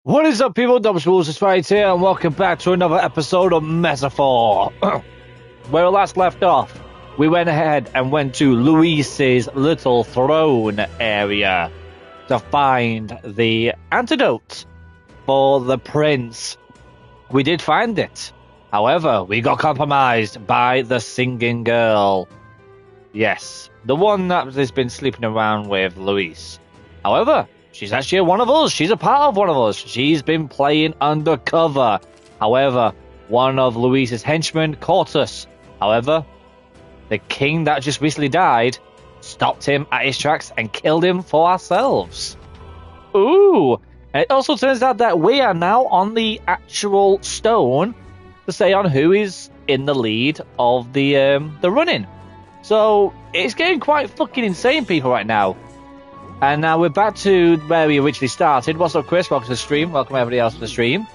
What is up, people? Double Schools is right here, and welcome back to another episode of Metaphor. Where we last left off, we went ahead and went to Luis's little throne area to find the antidote for the prince. We did find it. However, we got compromised by the singing girl. Yes, the one that has been sleeping around with Luis. However, she's actually one of us. She's a part of one of us. She's been playing undercover. However, one of Luis's henchmen caught us. However, the king that just recently died stopped him at his tracks and killed him for ourselves. Ooh! And it also turns out that we are now on the actual stone to say on who is in the lead of the running. So it's getting quite fucking insane, people, right now. And now we're back to where we originally started. What's up, Chris? Welcome to the stream. Welcome everybody else to the stream.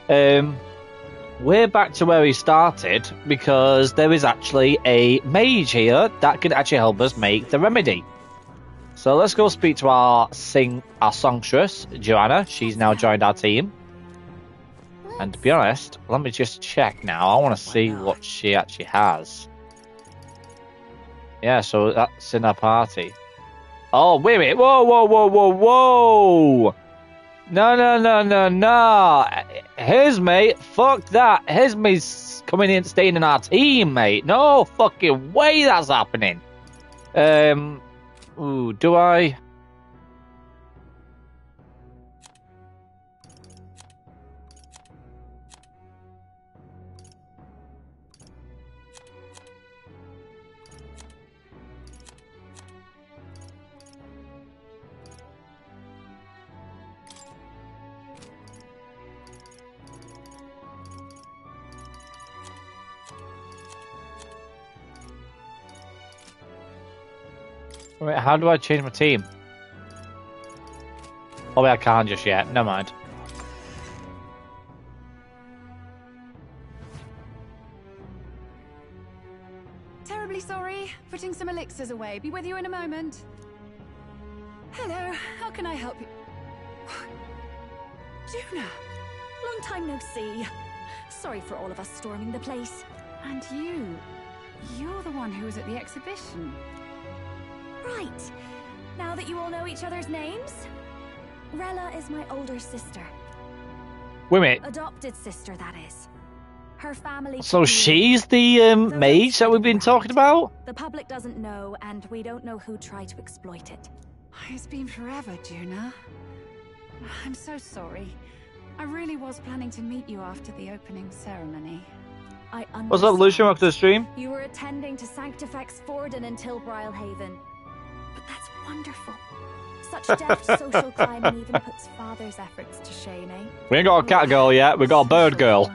We're back to where we started because there is actually a mage here that can actually help us make the remedy. So let's go speak to our songstress, Joanna. She's now joined our team. And to be honest, let me just check now. I want to see what she actually has. Yeah, so that's in our party. Oh, wait a minute. Whoa, whoa, whoa, whoa, whoa. No. His mate, fuck that. His mate's coming in, staying in our team, mate. No fucking way that's happening. Ooh, do I? Wait, how do I change my team? Oh, wait, I can't just yet. Never mind. Terribly sorry. Putting some elixirs away. Be with you in a moment. Hello. How can I help you? Juna! Long time no see. Sorry for all of us storming the place. And you're the one who was at the exhibition. Right. Now that you all know each other's names, Rella is my older sister. Wait a minute. Adopted sister, that is. Her family... So she's the mage that we've been talking about? The public doesn't know, and we don't know who tried to exploit it. It's been forever, Juna. I'm so sorry. I really was planning to meet you after the opening ceremony. I understand. What's up, Lucian? Welcome to the stream. You were attending to Sanctifex Forden until Brylehaven. But that's wonderful. Such deft social climbing even puts father's efforts to shame, eh? We ain't got a cat girl yet, we got a bird girl.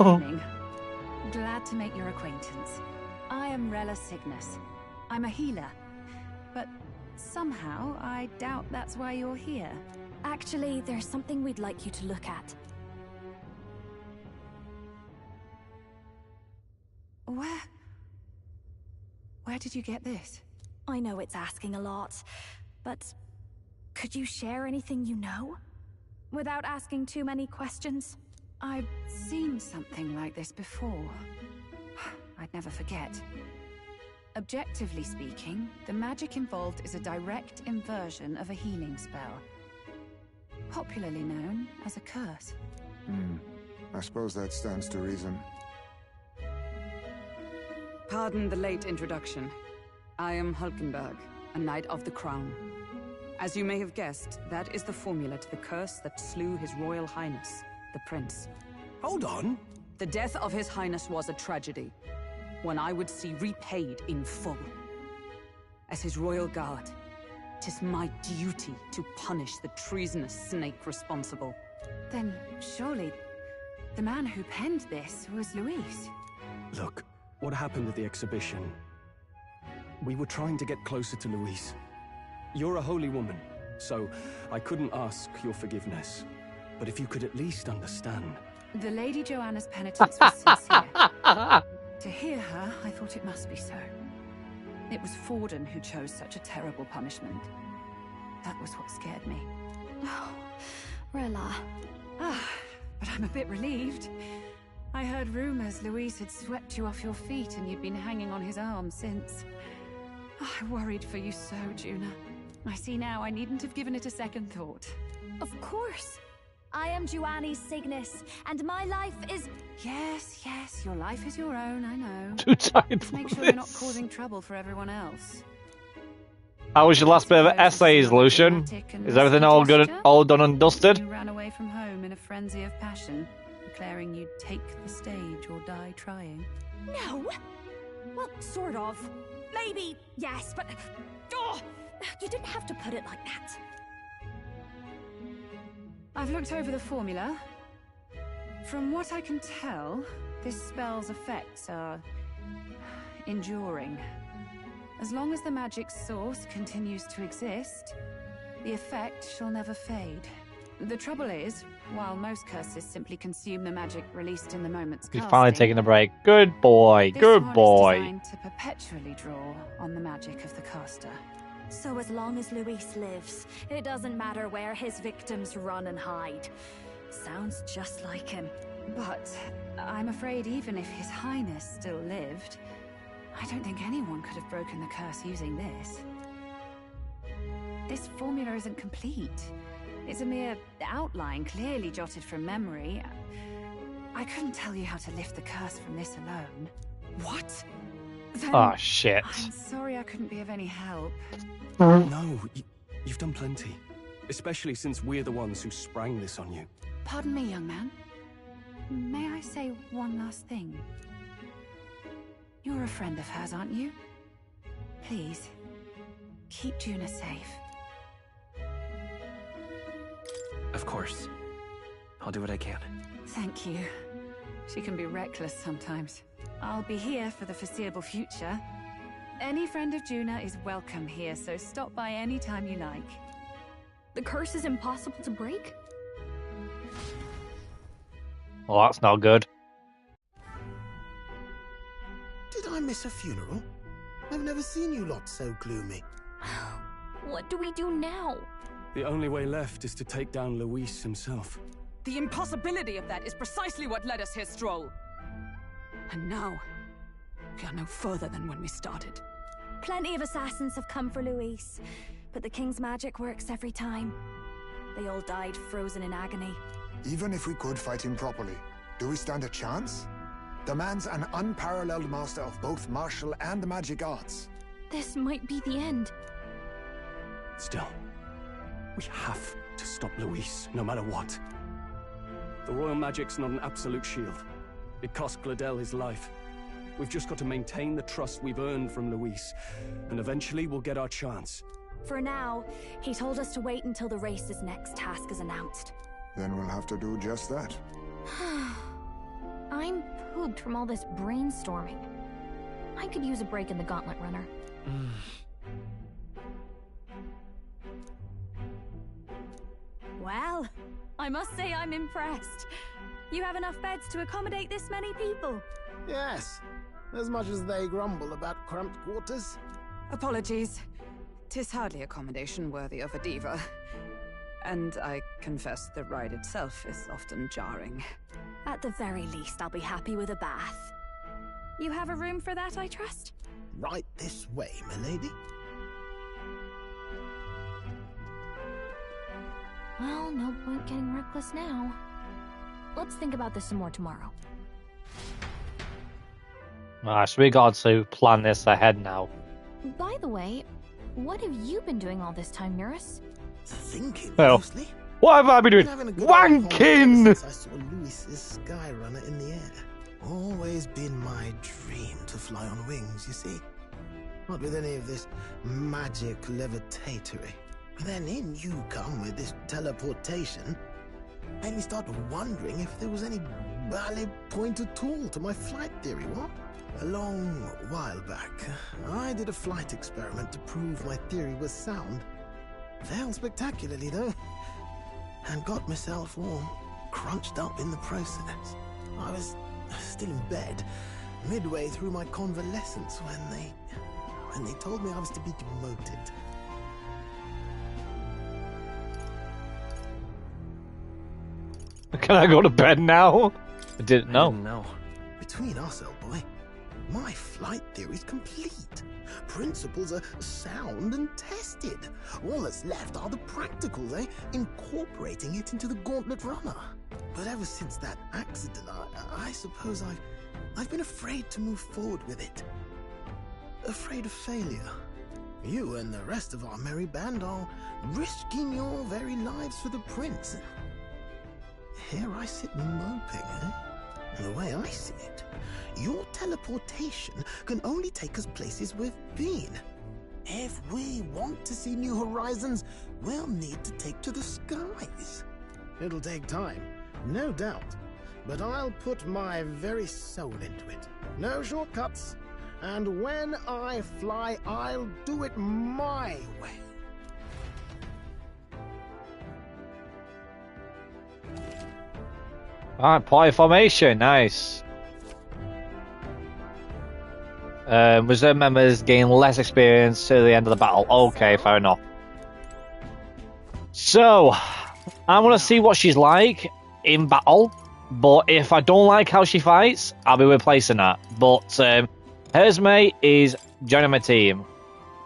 Glad to make your acquaintance. I am Rella Cygnus. I'm a healer. But somehow, I doubt that's why you're here. Actually, there's something we'd like you to look at. Where did you get this? I know it's asking a lot, but could you share anything you know? Without asking too many questions? I've seen something like this before. I'd never forget. Objectively speaking, the magic involved is a direct inversion of a healing spell. Popularly known as a curse. I suppose that stands to reason. Pardon the late introduction. I am Hulkenberg, a Knight of the Crown. As you may have guessed, that is the formula to the curse that slew His Royal Highness, the Prince. Hold on. The death of His Highness was a tragedy, one I would see repaid in full. As His Royal Guard, 'tis my duty to punish the treasonous snake responsible. Then, surely, the man who penned this was Luis. Look, what happened at the exhibition? We were trying to get closer to Luis. You're a holy woman, so I couldn't ask your forgiveness. But if you could at least understand. The Lady Joanna's penitence was sincere. To hear her, I thought it must be so. It was Forden who chose such a terrible punishment. That was what scared me. Oh, Rilla. But I'm a bit relieved. I heard rumors Luis had swept you off your feet and you'd been hanging on his arm since. I worried for you so, Juna. I see now I needn't have given it a second thought. Of course. I am Juani's Cygnus, and my life is... Yes, your life is your own, I know. Too tired Just for make sure this. you're not causing trouble for everyone else. How was your last bit of essays, Lucian? Is everything all good, all done and dusted? You ran away from home in a frenzy of passion, declaring you'd take the stage or die trying. No. Well, sort of. Maybe, yes, but... Oh, you didn't have to put it like that. I've looked over the formula. From what I can tell, this spell's effects are enduring. As long as the magic's source continues to exist, the effect shall never fade. The trouble is, while most curses simply consume the magic released in the moment's He's casting, finally taking a break. Good boy, this good one boy. is designed to perpetually draw on the magic of the caster. So as long as Luis lives, it doesn't matter where his victims run and hide. Sounds just like him. But I'm afraid even if His Highness still lived, I don't think anyone could have broken the curse using this. This formula isn't complete. It's a mere outline, clearly jotted from memory. I couldn't tell you how to lift the curse from this alone. What? Then Oh, shit. I'm sorry I couldn't be of any help. No, you've done plenty. Especially since we're the ones who sprang this on you. Pardon me, young man. May I say one last thing? You're a friend of hers, aren't you? Please, keep Juna safe. Of course. I'll do what I can. Thank you. She can be reckless sometimes. I'll be here for the foreseeable future. Any friend of Juna is welcome here, so stop by any time you like. The curse is impossible to break? Well, that's not good. Did I miss a funeral? I've never seen you lot so gloomy. What do we do now? The only way left is to take down Luis himself. The impossibility of that is precisely what led us here, Stroll. And now, we are no further than when we started. Plenty of assassins have come for Luis, but the king's magic works every time. They all died frozen in agony. Even if we could fight him properly, do we stand a chance? The man's an unparalleled master of both martial and magic arts. This might be the end. Still, we have to stop Luis, no matter what. The royal magic's not an absolute shield. It cost Gladel his life. We've just got to maintain the trust we've earned from Luis, and eventually we'll get our chance. For now, he told us to wait until the race's next task is announced. Then we'll have to do just that. I'm pooped from all this brainstorming. I could use a break in the gauntlet runner. Well, I must say I'm impressed. You have enough beds to accommodate this many people. Yes, as much as they grumble about cramped quarters. Apologies. 'Tis hardly accommodation worthy of a diva. And I confess the ride itself is often jarring. At the very least, I'll be happy with a bath. You have a room for that, I trust? Right this way, milady. Well, no point getting reckless now. Let's think about this some more tomorrow. Alright, so we got to plan this ahead now. By the way, what have you been doing all this time, Nurse? Thinking, Well, mostly. what have I been doing? Been having a good old ponder Wanking! ever since I saw Louis's Skyrunner in the air. Always been my dream to fly on wings, you see. Not with any of this magic levitatory. But then in you come with this teleportation. Made me start wondering if there was any valid point at all to my flight theory, what? A long while back, I did a flight experiment to prove my theory was sound. Failed spectacularly, though. And got myself all crunched up in the process. I was still in bed, midway through my convalescence, when they told me I was to be demoted. Can I go to bed now? I didn't know. No. Between us, old boy, my flight theory's complete. Principles are sound and tested. All that's left are the practicals, incorporating it into the Gauntlet Runner. But ever since that accident, I suppose I've been afraid to move forward with it. Afraid of failure. You and the rest of our merry band are risking your very lives for the prince. Here I sit moping, And the way I see it, your teleportation can only take us places we've been. If we want to see new horizons, we'll need to take to the skies. It'll take time, no doubt, but I'll put my very soul into it. No shortcuts. And when I fly, I'll do it my way. Alright, party formation, nice. Reserve members gain less experience to the end of the battle. Okay, fair enough. So, I want to see what she's like in battle, but if I don't like how she fights, I'll be replacing her. But Hersmay is joining my team.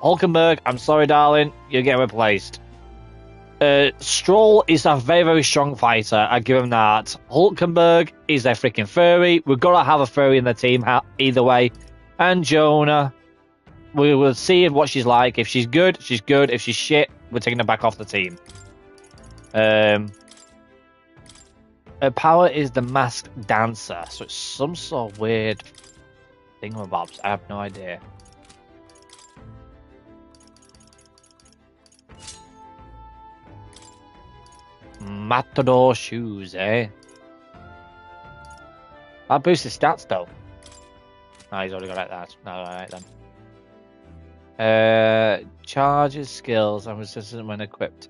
Hulkenberg, I'm sorry, darling, you're getting replaced. Stroll is a very, very strong fighter. I give him that. Hulkenberg is a freaking furry. We've got to have a furry in the team either way. And Jonah, we will see what she's like. If she's good, she's good. If she's shit, we're taking her back off the team. Her power is the masked dancer, so it's some sort of weird thingamabobs. I have no idea. Matador shoes, eh? That boosts his stats, though. No, he's already got like that. No, alright then. Charges skills and resistance when equipped.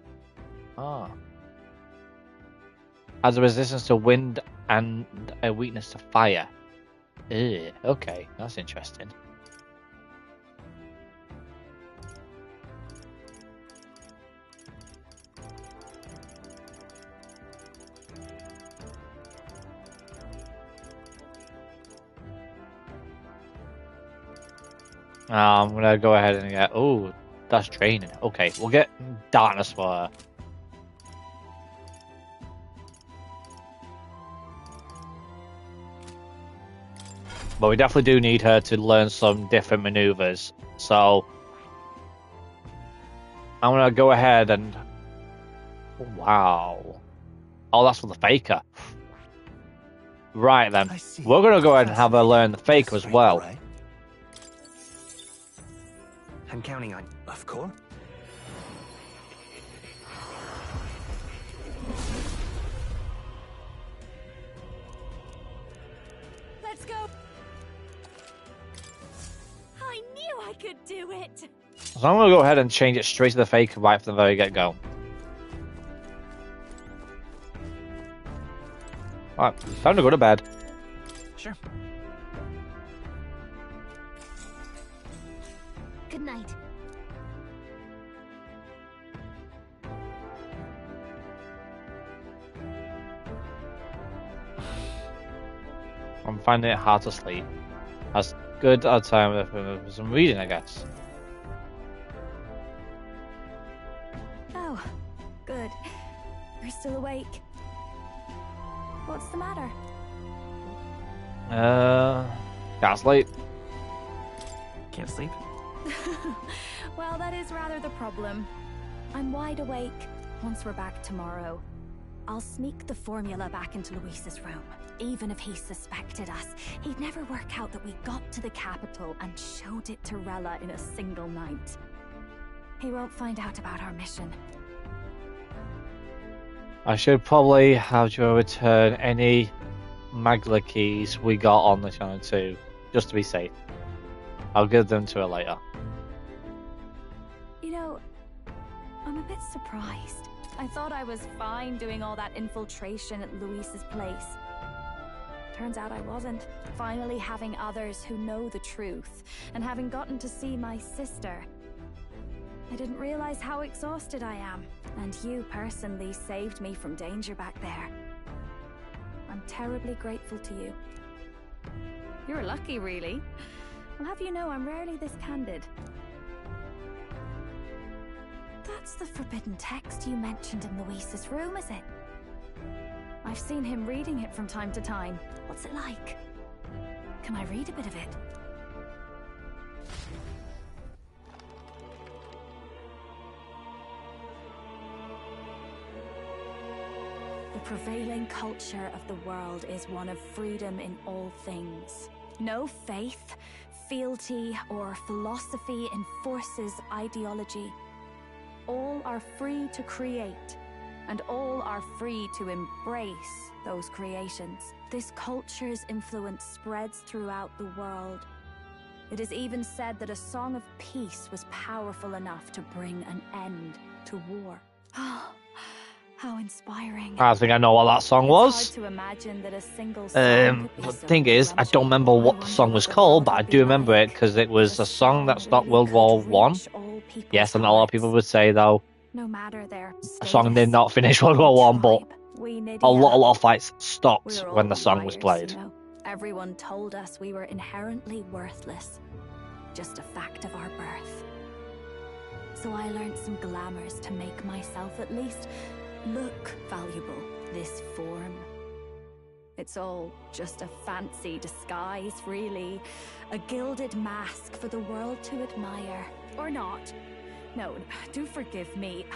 Ah. Has a resistance to wind and a weakness to fire. Ugh, okay, that's interesting. I'm gonna go ahead and get. Oh, that's training. Okay, we'll get darkness for her. But we definitely do need her to learn some different maneuvers. So I'm gonna go ahead and. Wow. Oh, that's for the faker. Right then, we're gonna go ahead and have her learn the faker as well. Right. I'm counting on you. Of course. Let's go. I knew I could do it. So I'm gonna go ahead and change it straight to the faker right from the very get-go. Alright, time to go to bed. Sure. Good night. I'm finding it hard to sleep. That's good at time for some reading, I guess. Oh, good. You're still awake. What's the matter? Can't sleep. Can't sleep? Well, that is rather the problem. I'm wide awake. Once we're back tomorrow, I'll sneak the formula back into Luis's room. Even if he suspected us, he'd never work out that we got to the capital and showed it to Rella in a single night. He won't find out about our mission. I should probably have Joe return any Magla keys we got on the channel too, just to be safe. I'll give them to her later. You know, I'm a bit surprised. I thought I was fine doing all that infiltration at Luis's place. Turns out I wasn't. Finally having others who know the truth, and having gotten to see my sister. I didn't realize how exhausted I am, and you personally saved me from danger back there. I'm terribly grateful to you. You're lucky, really. I'll have you know I'm rarely this candid. That's the forbidden text you mentioned in Luis's room, is it? I've seen him reading it from time to time. What's it like? Can I read a bit of it? The prevailing culture of the world is one of freedom in all things. No faith, fealty, or philosophy enforces ideology. All are free to create, and all are free to embrace those creations. This culture's influence spreads throughout the world. It is even said that a song of peace was powerful enough to bring an end to war. Oh, how inspiring. I think I know what that song was. It's hard to imagine that a single The thing is, I don't remember what the song was called, but I do remember it because it was a song that stopped World War One. Yes, and a lot of people would say, though, no matter their a song did not finish World War One, but a lot of fights stopped when the song was played. You know? Everyone told us we were inherently worthless, just a fact of our birth. So I learned some glamours to make myself at least look valuable. This form, it's all just a fancy disguise, really. A gilded mask for the world to admire. Or not. No, do forgive me.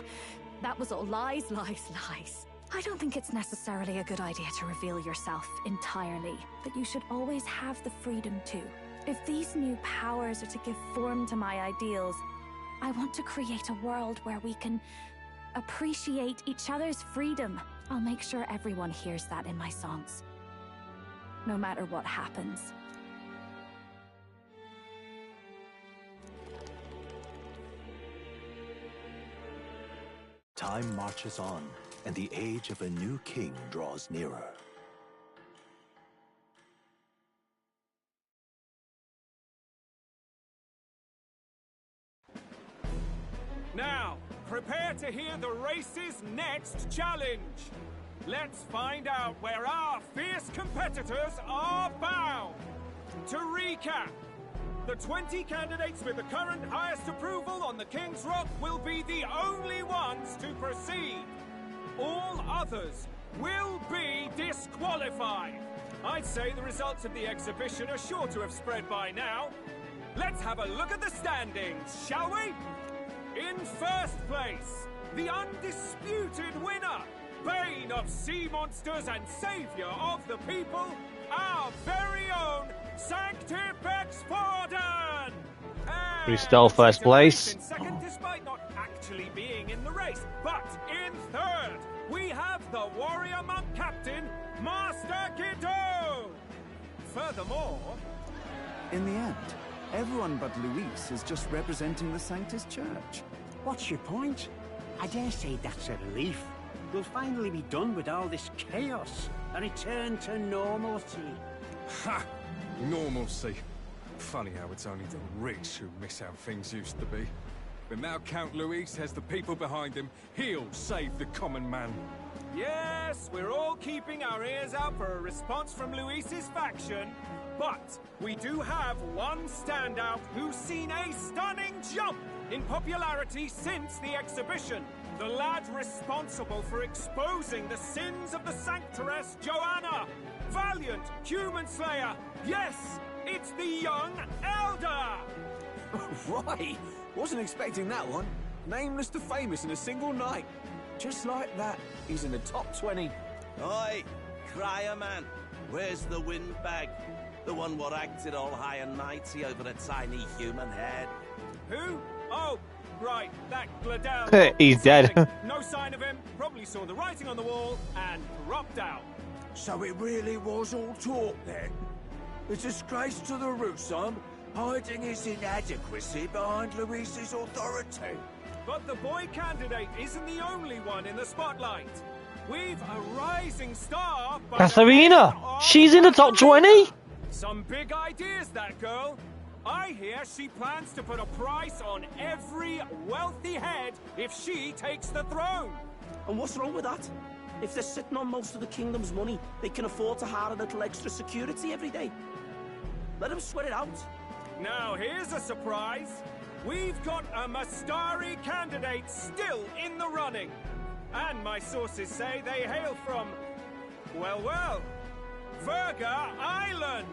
That was all lies, lies, lies. I don't think it's necessarily a good idea to reveal yourself entirely, but you should always have the freedom to. If these new powers are to give form to my ideals, I want to create a world where we can appreciate each other's freedom. I'll make sure everyone hears that in my songs, no matter what happens. Time marches on, and the age of a new king draws nearer. Now, prepare to hear the race's next challenge. Let's find out where our fierce competitors are bound. To recap, the 20 candidates with the current highest approval on the King's Rock will be the only ones to proceed. All others will be disqualified. I'd say the results of the exhibition are sure to have spread by now. Let's have a look at the standings, shall we? In first place, the undisputed winner, bane of sea monsters and savior of the people, our very own Sanctifex Forden! Who's still first place? In second, despite not actually being in the race. But in third, we have the warrior monk captain, Master Kiddo! Furthermore... In the end, everyone but Luis is just representing the Sanctus Church. What's your point? I dare say that's a relief. We'll finally be done with all this chaos. A return to normalcy. Ha! Normalcy. Funny how it's only the rich who miss how things used to be. But now Count Luis has the people behind him. He'll save the common man. Yes, we're all keeping our ears out for a response from Luis's faction. But we do have one standout who's seen a stunning jump in popularity since the exhibition. The lad responsible for exposing the sins of the Sanctress Joanna. Valiant human slayer. Yes, it's the young Elder. Right. Wasn't expecting that one. Nameless to famous in a single night. Just like that, he's in the top 20. Oi, crier man. Where's the windbag? The one what acted all high and mighty over a tiny human head. Who? Oh, right, that Gladel. He's dead. No sign of him. Probably saw the writing on the wall and dropped out. So it really was all talk then? A disgrace to the Rusum, hiding his inadequacy behind Luis's authority. But the boy candidate isn't the only one in the spotlight. We've a rising star. Katharina! She's in the top 20? Some big ideas, that girl. I hear she plans to put a price on every wealthy head if she takes the throne. And what's wrong with that? If they're sitting on most of the kingdom's money, they can afford to hire a little extra security every day. Let them sweat it out. Now here's a surprise. We've got a Mastari candidate still in the running. And my sources say they hail from, well, Virga Island.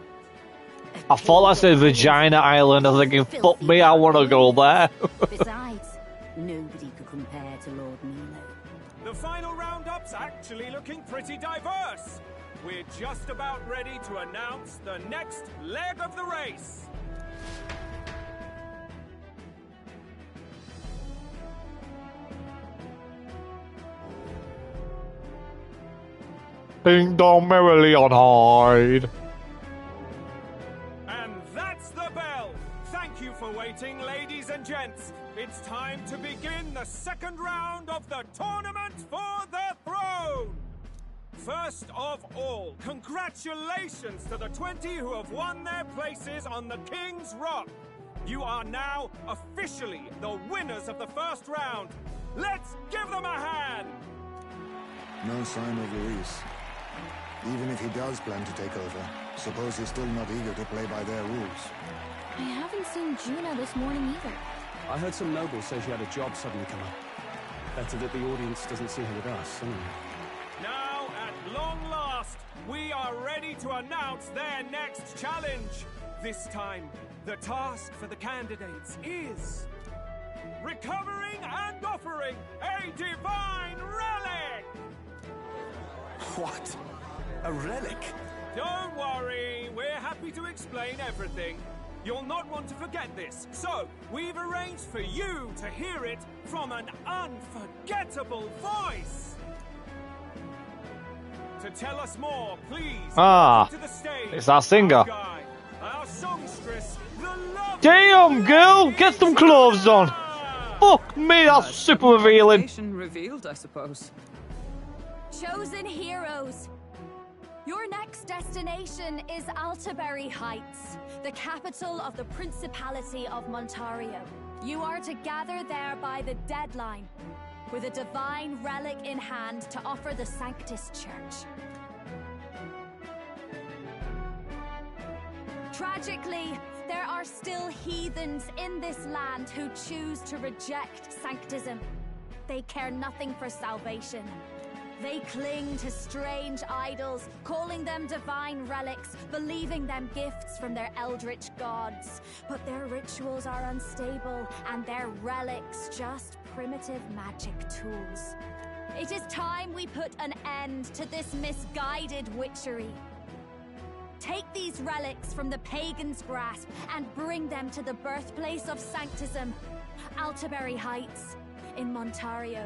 I thought I said Vagina Island. I was thinking, fuck me, I want to go there. Besides, nobody could compare to Lord Milo. The final roundup's actually looking pretty diverse. We're just about ready to announce the next leg of the race. Ding dong merrily on hide. And that's the bell. Thank you for waiting, ladies and gents. It's time to begin the second round of the tournament for the throne. First of all, congratulations to the 20 who have won their places on the King's Rock. You are now officially the winners of the first round. Let's give them a hand. No sign of Luis. Even if he does plan to take over, suppose he's still not eager to play by their rules. I haven't seen Juno this morning either. I heard some nobles say she had a job suddenly come up. Better that the audience doesn't see her with us, anyway. Now, at long last, we are ready to announce their next challenge. This time, the task for the candidates is recovering and offering a divine relic! What? A relic? Don't worry, we're happy to explain everything. You'll not want to forget this, so we've arranged for you to hear it from an unforgettable voice. To tell us more, please to the stage. It's our singer. Our songstress, the lovely Damn, girl, get some clothes on. Fuck me, that's super revealing. Revealed, I suppose. Chosen heroes. Your next destination is Altaberry Heights, the capital of the Principality of Montario. You are to gather there by the deadline, with a divine relic in hand to offer the Sanctus Church. Tragically, there are still heathens in this land who choose to reject Sanctism. They care nothing for salvation. They cling to strange idols, calling them divine relics, believing them gifts from their eldritch gods. But their rituals are unstable, and their relics just primitive magic tools. It is time we put an end to this misguided witchery. Take these relics from the pagan's grasp and bring them to the birthplace of Sanctism, Altaberry Heights, in Montario.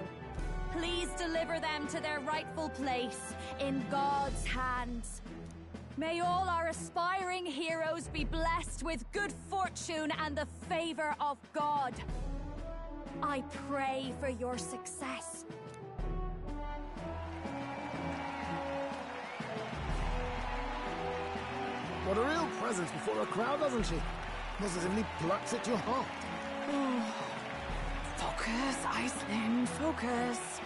Please deliver them to their rightful place in God's hands. May all our aspiring heroes be blessed with good fortune and the favor of God. I pray for your success. What a real presence before a crowd, doesn't she? Positively plucks at your heart. Focus, Iceland, focus.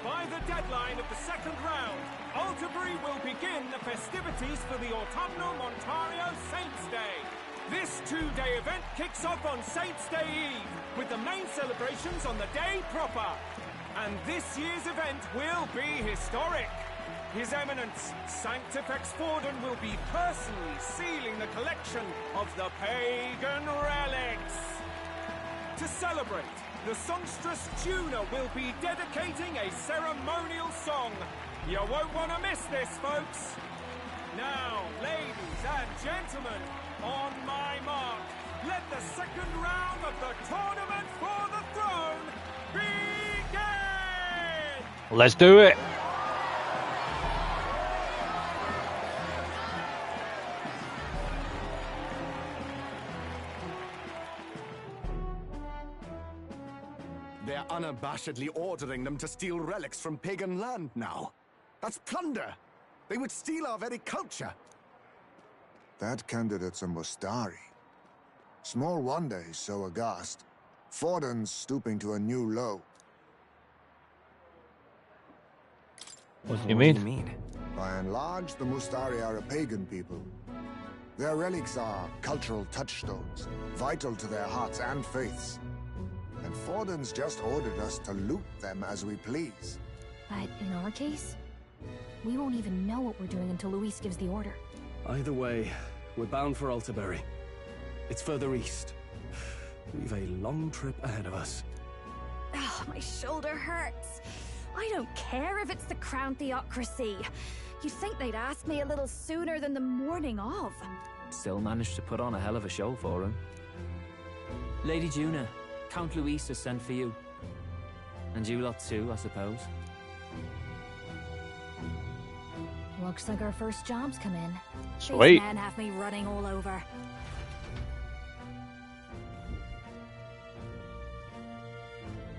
By the deadline of the second round, Altaberry will begin the festivities for the Autumnal Montario Saints' Day. This two-day event kicks off on Saints' Day Eve, with the main celebrations on the day proper. And this year's event will be historic. His Eminence, Sanctifex Forden, will be personally sealing the collection of the pagan relics. to celebrate, the songstress Juna will be dedicating a ceremonial song. You won't want to miss this, folks. Now, ladies and gentlemen, on my mark, let the second round of the tournament for the throne begin! Let's do it. They're unabashedly ordering them to steal relics from pagan land now. That's plunder. They would steal our very culture. That candidate's a Mustari. Small wonder he's so aghast. Forden's stooping to a new low. What do you mean? By and large, the Mustari are a pagan people. Their relics are cultural touchstones, vital to their hearts and faiths. And Forden's just ordered us to loot them as we please. But in our case, we won't even know what we're doing until Luis gives the order. Either way, we're bound for Altabury. It's further east. We've a long trip ahead of us. Oh, my shoulder hurts. I don't care if it's the Crown Theocracy. You'd think they'd ask me a little sooner than the morning of. Still managed to put on a hell of a show for him. Lady Juna, Count Luis has sent for you. And you lot too, I suppose. Looks like our first job's come in. These men have me running all over.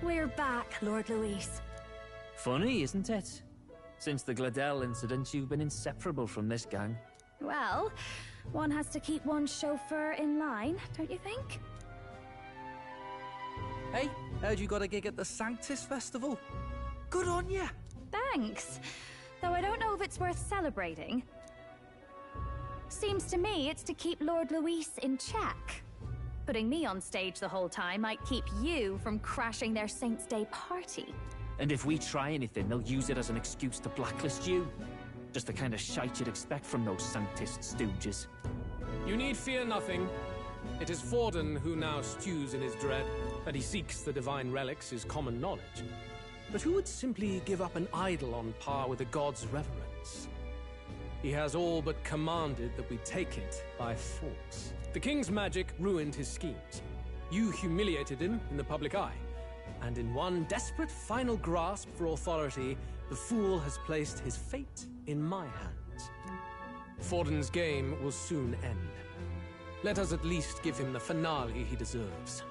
We're back, Lord Luis. Funny, isn't it? Since the Gladel incident, you've been inseparable from this gang. Well, one has to keep one's chauffeur in line, don't you think? Hey, heard you got a gig at the Sanctus Festival. Good on ya. Thanks. Though I don't know if it's worth celebrating. Seems to me it's to keep Lord Luis in check. Putting me on stage the whole time might keep you from crashing their Saints' Day party. And if we try anything, they'll use it as an excuse to blacklist you. Just the kind of shite you'd expect from those Sanctist stooges. You need fear nothing. It is Forden who now stews in his dread. That he seeks the divine relics is common knowledge. But who would simply give up an idol on par with a god's reverence? He has all but commanded that we take it by force. The king's magic ruined his schemes. You humiliated him in the public eye. And in one desperate final grasp for authority, the fool has placed his fate in my hands. Forden's game will soon end. Let us at least give him the finale he deserves.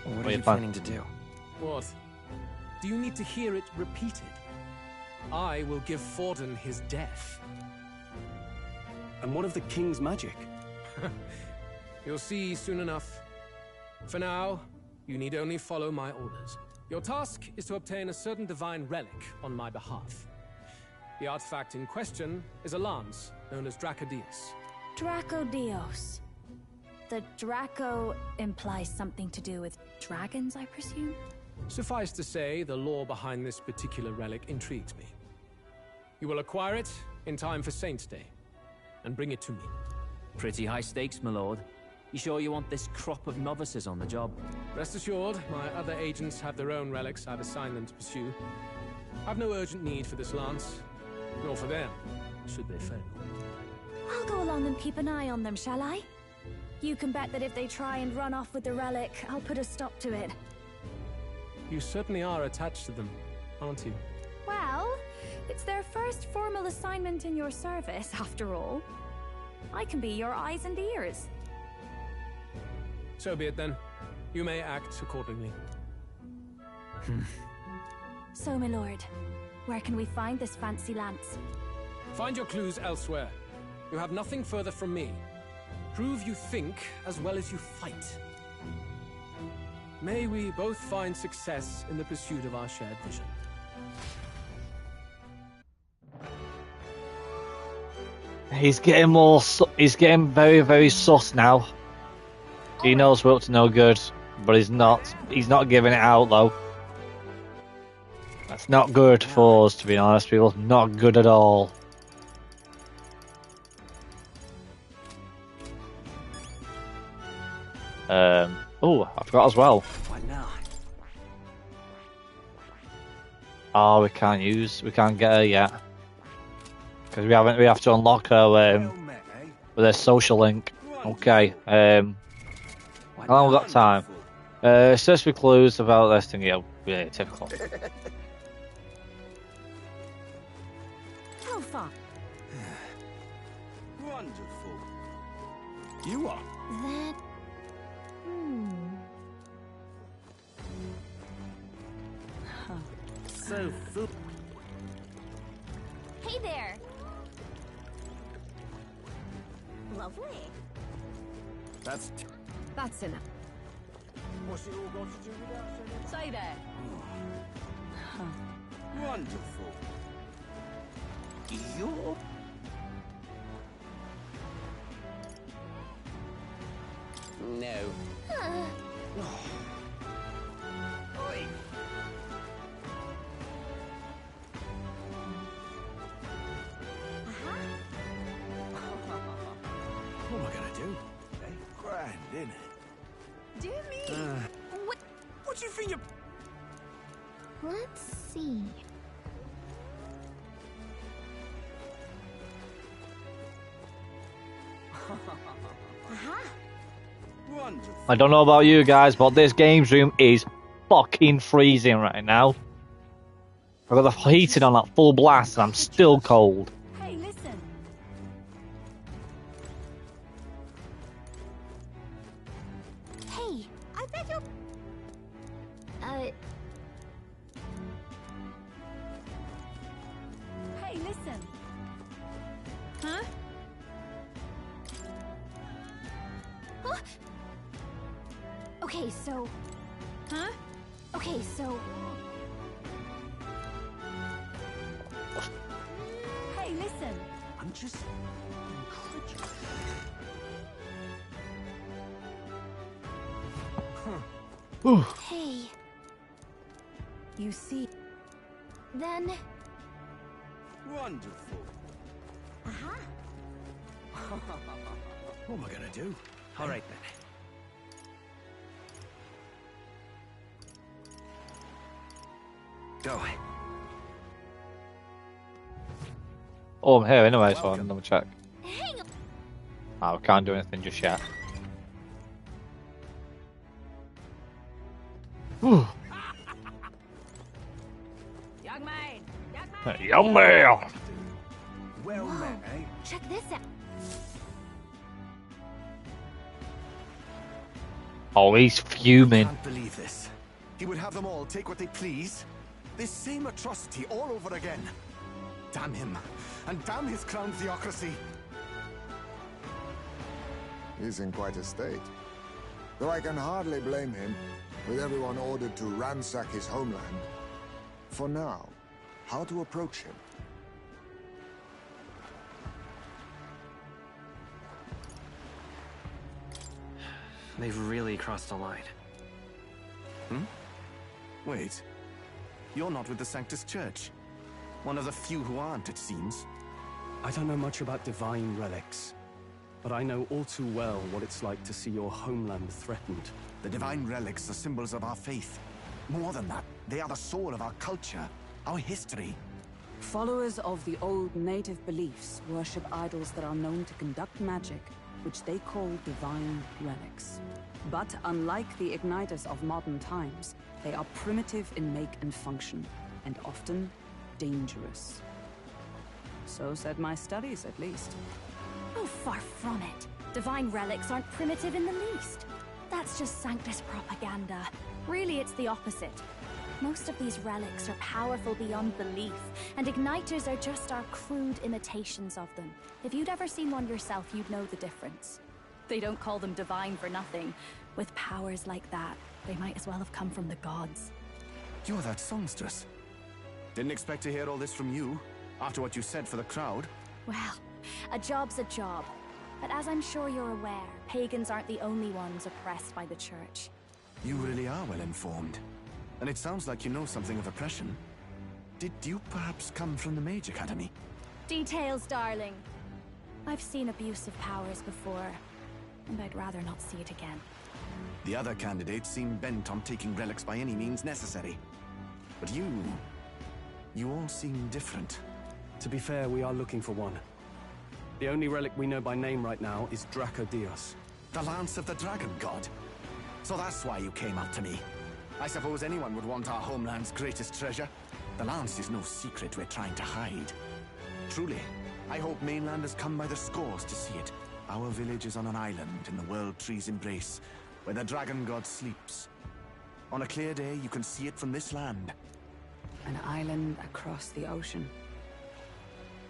What are you planning to do? What? Do you need to hear it repeated? I will give Forden his death. And what of the king's magic? You'll see soon enough. For now, you need only follow my orders. Your task is to obtain a certain divine relic on my behalf. The artifact in question is a lance known as Dracodius. Dracodios. The Draco implies something to do with dragons, I presume? Suffice to say, the lore behind this particular relic intrigues me. You will acquire it in time for Saints' Day, and bring it to me. Pretty high stakes, my lord. You sure you want this crop of novices on the job? Rest assured, my other agents have their own relics I've assigned them to pursue. I've no urgent need for this lance, nor for them, should they fail. I'll go along and keep an eye on them, shall I? You can bet that if they try and run off with the relic, I'll put a stop to it. You certainly are attached to them, aren't you? Well, it's their first formal assignment in your service, after all. I can be your eyes and ears. So be it then. You may act accordingly. So, my lord, where can we find this fancy lance? Find your clues elsewhere. You have nothing further from me. Prove you think as well as you fight. May we both find success in the pursuit of our shared vision. He's getting more. He's getting very, very sus now. He knows we're up to no good, but he's not. He's not giving it out though. That's not good for us, to be honest, people. Not good at all. Oh, I forgot as well. Why not? Oh, we can't get her yet. Because we have to unlock her with a social link. Okay. How long we got time? Search for clues about this thing. Yeah, typical. How far? Wonderful. You are. That... So full. Hey there. Lovely. That's enough. what's it all got to do with us? Say there. Wonderful. You're... No. Oi. What am I gonna do? Grand, innit? Do me. What do you think you... Let's see. Wonderful. I don't know about you guys, but this games room is fucking freezing right now. I've got the heating on at full blast and I'm still cold. Hey, listen. Hey, I bet you're... Hey, listen. Huh? Huh? Okay, so... Huh? Okay, so... Hey, listen. I'm just... Hey, You see, then... Wonderful. What am I gonna do? All right, then. Go. Oh, I'm here anyway, so I'm gonna check. Hang on. Oh, we can't do anything just yet. young man. Young man! Well met, eh? Check this out. Oh, he's fuming. Can't believe this. He would have them all take what they please. This same atrocity all over again. Damn him. And damn his crown theocracy. He's in quite a state. Though I can hardly blame him, with everyone ordered to ransack his homeland. For now, how to approach him? They've really crossed the line. Wait. You're not with the Sanctus Church. One of the few who aren't, it seems. I don't know much about divine relics, but I know all too well what it's like to see your homeland threatened. The divine relics are symbols of our faith. More than that, they are the soul of our culture, our history. Followers of the old native beliefs worship idols that are known to conduct magic, which they call divine relics. But unlike the igniters of modern times, they are primitive in make and function, and often dangerous. So said my studies, at least. Oh, far from it. Divine relics aren't primitive in the least. That's just Sanctus propaganda. Really, it's the opposite. Most of these relics are powerful beyond belief, and igniters are just our crude imitations of them. If you'd ever seen one yourself, you'd know the difference. They don't call them divine for nothing. With powers like that, they might as well have come from the gods. You're that songstress. Didn't expect to hear all this from you, after what you said for the crowd. Well, a job's a job. But as I'm sure you're aware, pagans aren't the only ones oppressed by the church. You really are well informed. And it sounds like you know something of oppression. Did you perhaps come from the Mage Academy? Details, darling. I've seen abuse of powers before, and I'd rather not see it again. The other candidates seem bent on taking relics by any means necessary. But you all seem different. To be fair, we are looking for one. The only relic we know by name right now is Dracodios. The Lance of the Dragon God. So that's why you came up to me. I suppose anyone would want our homeland's greatest treasure. The Lance is no secret we're trying to hide. Truly, I hope mainlanders come by the scores to see it. Our village is on an island in the World Tree's embrace, where the Dragon God sleeps. On a clear day, you can see it from this land. An island across the ocean.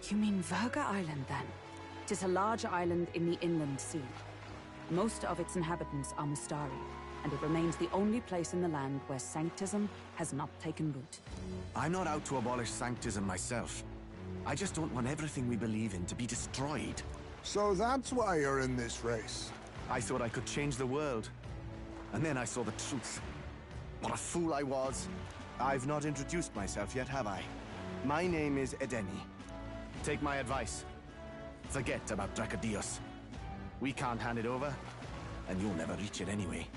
You mean Verga Island, then? It is a large island in the inland sea. Most of its inhabitants are Mustari, and it remains the only place in the land where Sanctism has not taken root. I'm not out to abolish Sanctism myself. I just don't want everything we believe in to be destroyed. So that's why you're in this race. I thought I could change the world. And then I saw the truth. What a fool I was. I've not introduced myself yet, have I? My name is Edeni. Take my advice. Forget about Dracodios. We can't hand it over, and you'll never reach it anyway.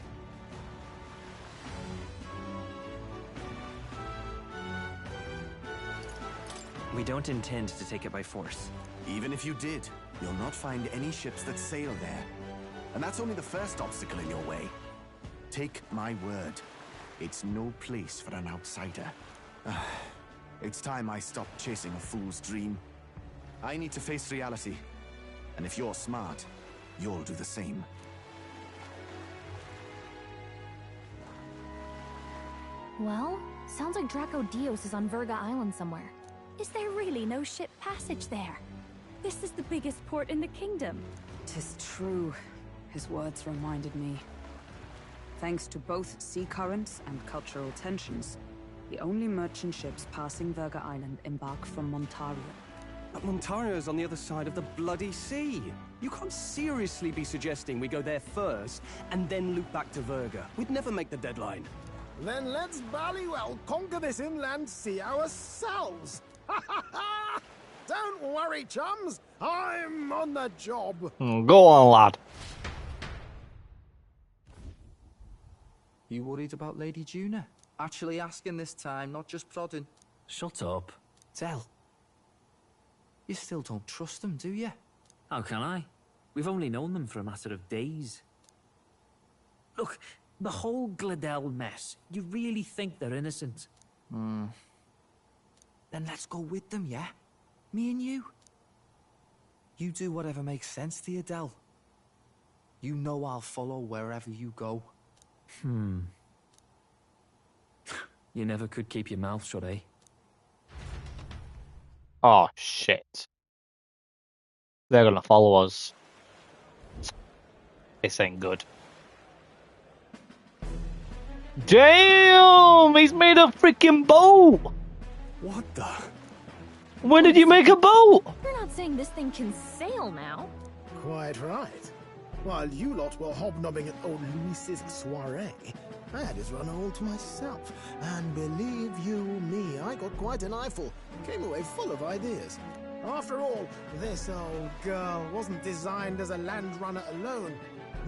We don't intend to take it by force. Even if you did, you'll not find any ships that sail there. And that's only the first obstacle in your way. Take my word. It's no place for an outsider. It's time I stopped chasing a fool's dream. I need to face reality. And if you're smart, you'll do the same. Well, sounds like Dracodios is on Verga Island somewhere. Is there really no ship passage there? This is the biggest port in the kingdom. 'Tis true. His words reminded me. Thanks to both sea currents and cultural tensions, the only merchant ships passing Verga Island embark from Montario. But Montario's on the other side of the bloody sea. You can't seriously be suggesting we go there first and then loop back to Verga. We'd never make the deadline. Then let's ballywell conquer this inland sea ourselves. Don't worry, chums. I'm on the job. Go on, lad. You worried about Lady Juna? Actually asking this time, not just prodding. Shut up. Tell. You still don't trust them, do you? How can I? We've only known them for a matter of days. Look, the whole Gladel mess, you really think they're innocent? Then let's go with them, yeah? Me and you. You do whatever makes sense to you, Del. You know I'll follow wherever you go. You never could keep your mouth shut, eh? Oh, shit. They're gonna follow us. This ain't good. Damn! He's made a freaking boat! What the? When did you make a boat? You're not saying this thing can sail now? Quite right. While you lot were hobnobbing at old Luis's soiree, I had his run all to myself. And believe you me, I got quite an eyeful. Came away full of ideas. After all, this old girl wasn't designed as a land runner alone.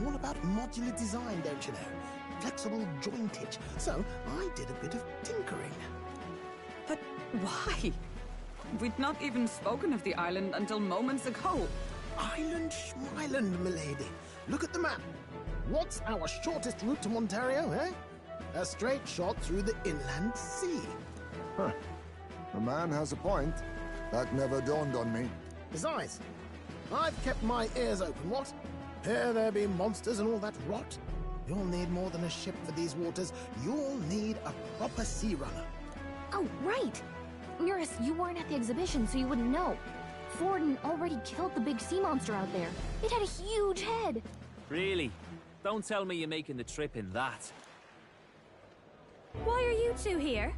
All about modular design, don't you know? Flexible jointage. So I did a bit of tinkering. But why? We'd not even spoken of the island until moments ago. Island schmeiland, milady. Look at the map. What's our shortest route to Montario, eh? A straight shot through the inland sea. Huh. The man has a point. That never dawned on me. Besides, I've kept my ears open, what? Here there be monsters and all that rot. You'll need more than a ship for these waters. You'll need a proper sea runner. Oh, right! Eurus, you weren't at the exhibition, so you wouldn't know. Forden already killed the big sea monster out there. It had a huge head. Really? Don't tell me you're making the trip in that. Why are you two here?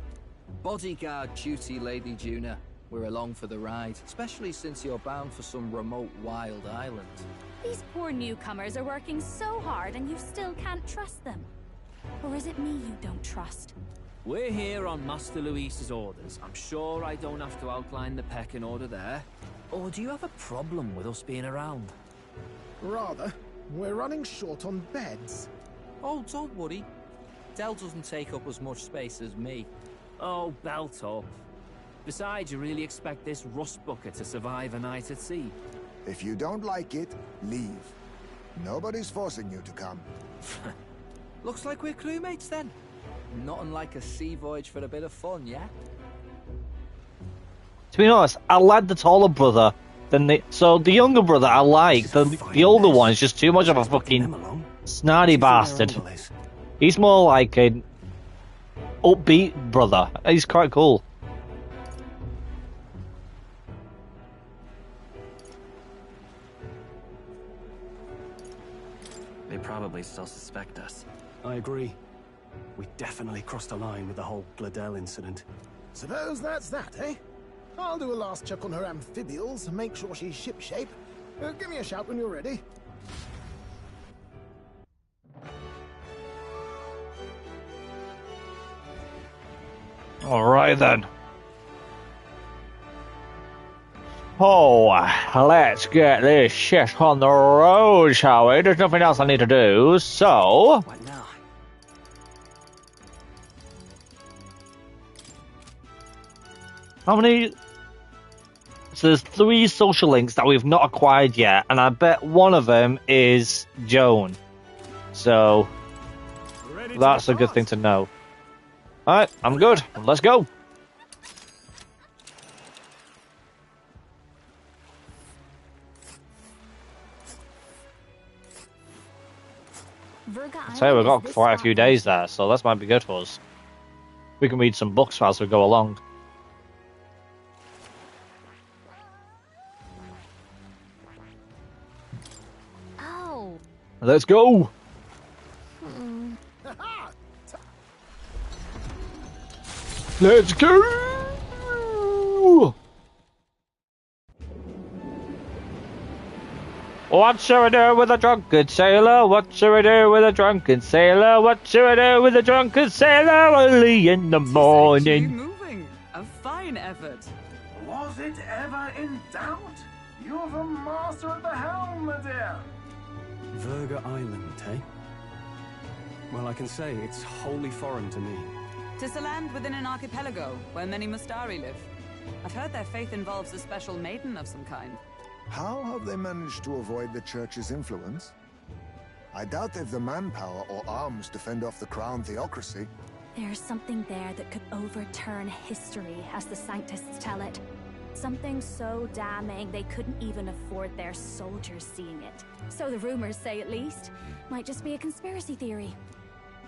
Bodyguard duty, Lady Juna. We're along for the ride, especially since you're bound for some remote wild island. These poor newcomers are working so hard and you still can't trust them. Or is it me you don't trust? We're here on Master Luis's orders. I'm sure I don't have to outline the pecking order there. Or do you have a problem with us being around? Rather, we're running short on beds. Oh, don't worry. Del doesn't take up as much space as me. Oh, belt up. Besides, you really expect this rust bucket to survive a night at sea? If you don't like it, leave. Nobody's forcing you to come. Looks like we're crewmates then. Nothing like a sea voyage for a bit of fun, yeah? To be honest, I like the taller brother than the... So the younger brother I like. The older one is just too much of a fucking snarty bastard. He's more like an upbeat brother. He's quite cool. They probably still suspect us. I agree. We definitely crossed a line with the whole Gladel incident. Suppose that's that, eh? I'll do a last check on her amphibials and make sure she's shipshape. Give me a shout when you're ready. Alright then. Oh, let's get this shit on the road, shall we? There's nothing else I need to do, so... What now? How many... So there's 3 social links that we've not acquired yet, and I bet one of them is Joan. So, that's a good thing to know. Alright, I'm good. Let's go. I'll tell you, we've got quite a few days there, so that might be good for us. We can read some books as we go along. Oh. Let's go! Let's go! What shall we do with a drunken sailor? What shall we do with a drunken sailor? What shall we do with a drunken sailor early in the morning? Moving. A fine effort. Was it ever in doubt? You're the master at the helm, my dear. Verga Island, eh? Well, I can say it's wholly foreign to me. 'Tis a land within an archipelago where many Mustari live. I've heard their faith involves a special maiden of some kind. How have they managed to avoid the Church's influence? I doubt they've the manpower or arms to fend off the crown theocracy. There's something there that could overturn history, as the Sanctists tell it. Something so damning they couldn't even afford their soldiers seeing it. So the rumors say, at least. Might just be a conspiracy theory.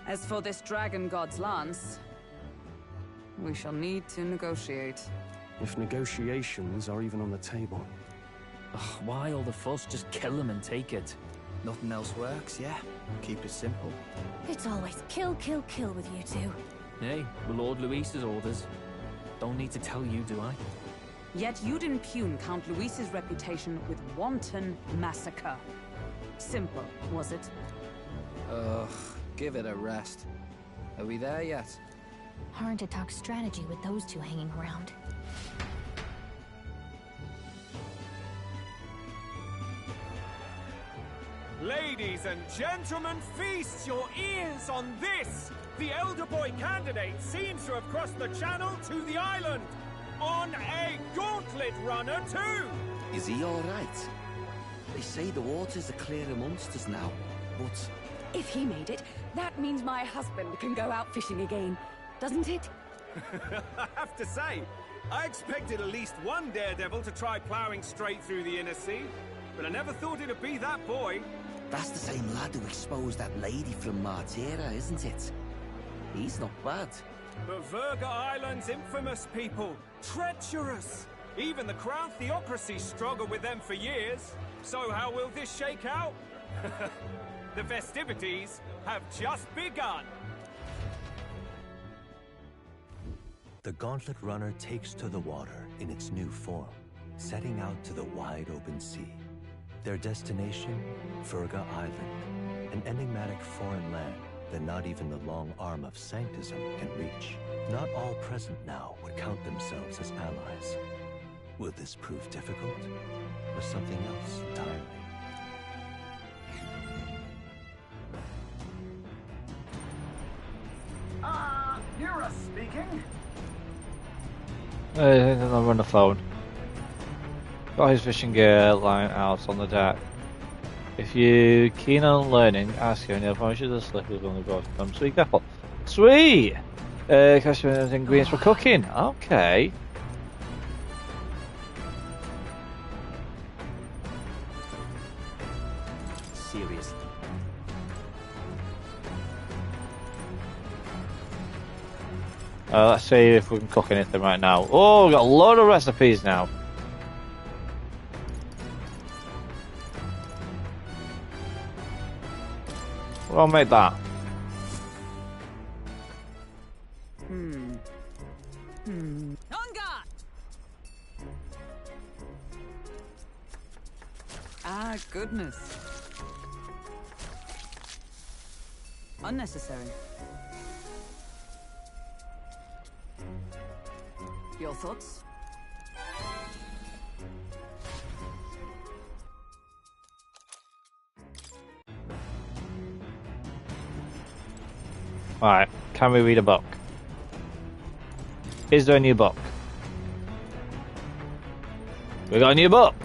As for this dragon god's lance, we shall need to negotiate. If negotiations are even on the table. Ugh, why all the fuss? Just kill him and take it. Nothing else works, yeah? Keep it simple. It's always kill, kill, kill with you two. Hey, Lord Luis's orders. Don't need to tell you, do I? Yet you'd impugn Count Luis's reputation with wanton massacre. Simple, was it? Ugh, give it a rest. Are we there yet? Hard to talk strategy with those two hanging around. Ladies and gentlemen, feast your ears on this! The elder boy candidate seems to have crossed the channel to the island! On a gauntlet runner, too! Is he alright? They say the waters are clear amongst us now, but... If he made it, that means my husband can go out fishing again, doesn't it? I have to say, I expected at least one daredevil to try ploughing straight through the inner sea, but I never thought it'd be that boy. That's the same lad who exposed that lady from Martira, isn't it? He's not bad. But Verga Island's infamous people. Treacherous! Even the Crown Theocracy struggled with them for years. So how will this shake out? The festivities have just begun. The Gauntlet Runner takes to the water in its new form, setting out to the wide open sea. Their destination, Verga Island, an enigmatic foreign land that not even the long arm of Sanctism can reach. Not all present now would count themselves as allies. Will this prove difficult, or something else entirely? Hear us speaking? I'm on the phone. Got his fishing gear lying out on the deck. If you're keen on learning, ask him. He'll promise you the slippers on the boat. Sweet careful. Sweet! Customers ingredients for cooking. Okay. Seriously. Let's see if we can cook anything right now. Oh, we've got a load of recipes now. I'll make that. Ah, goodness. Unnecessary. Your thoughts? Alright, can we read a book? Is there a new book? We got a new book!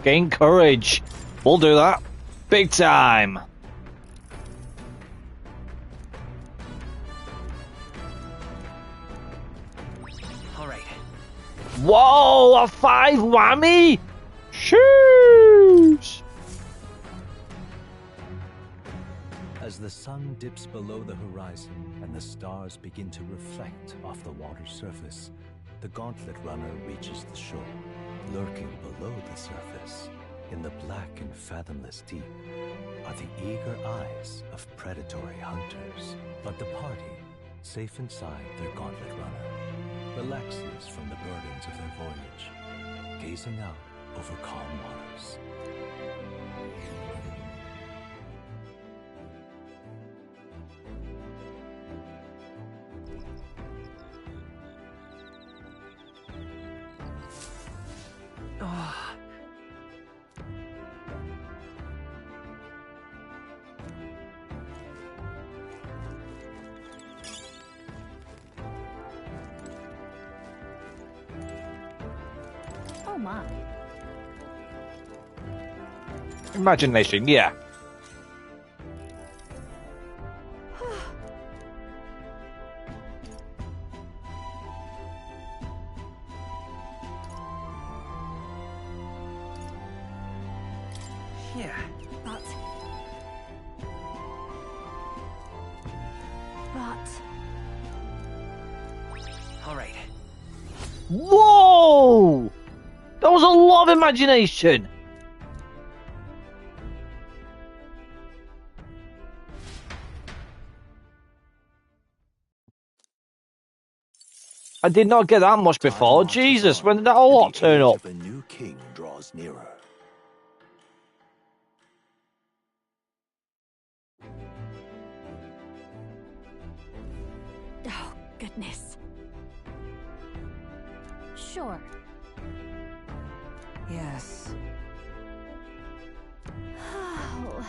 Gain courage. We'll do that. Big time! Alright. Whoa! A 5 whammy? Shoes! As the sun dips below the horizon and the stars begin to reflect off the water's surface, the Gauntlet Runner reaches the shore. Lurking below the surface, in the black and fathomless deep, are the eager eyes of predatory hunters. But the party, safe inside their Gauntlet Runner, relaxes from the burdens of their voyage, gazing out over calm waters. Oh my. Imagination, yeah. Yeah. But... Alright. Whoa! That was a lot of imagination! I did not get that much before. Jesus, when did that whole lot turn up? A new king draws nearer. Oh, goodness. Sure. Yes. Oh.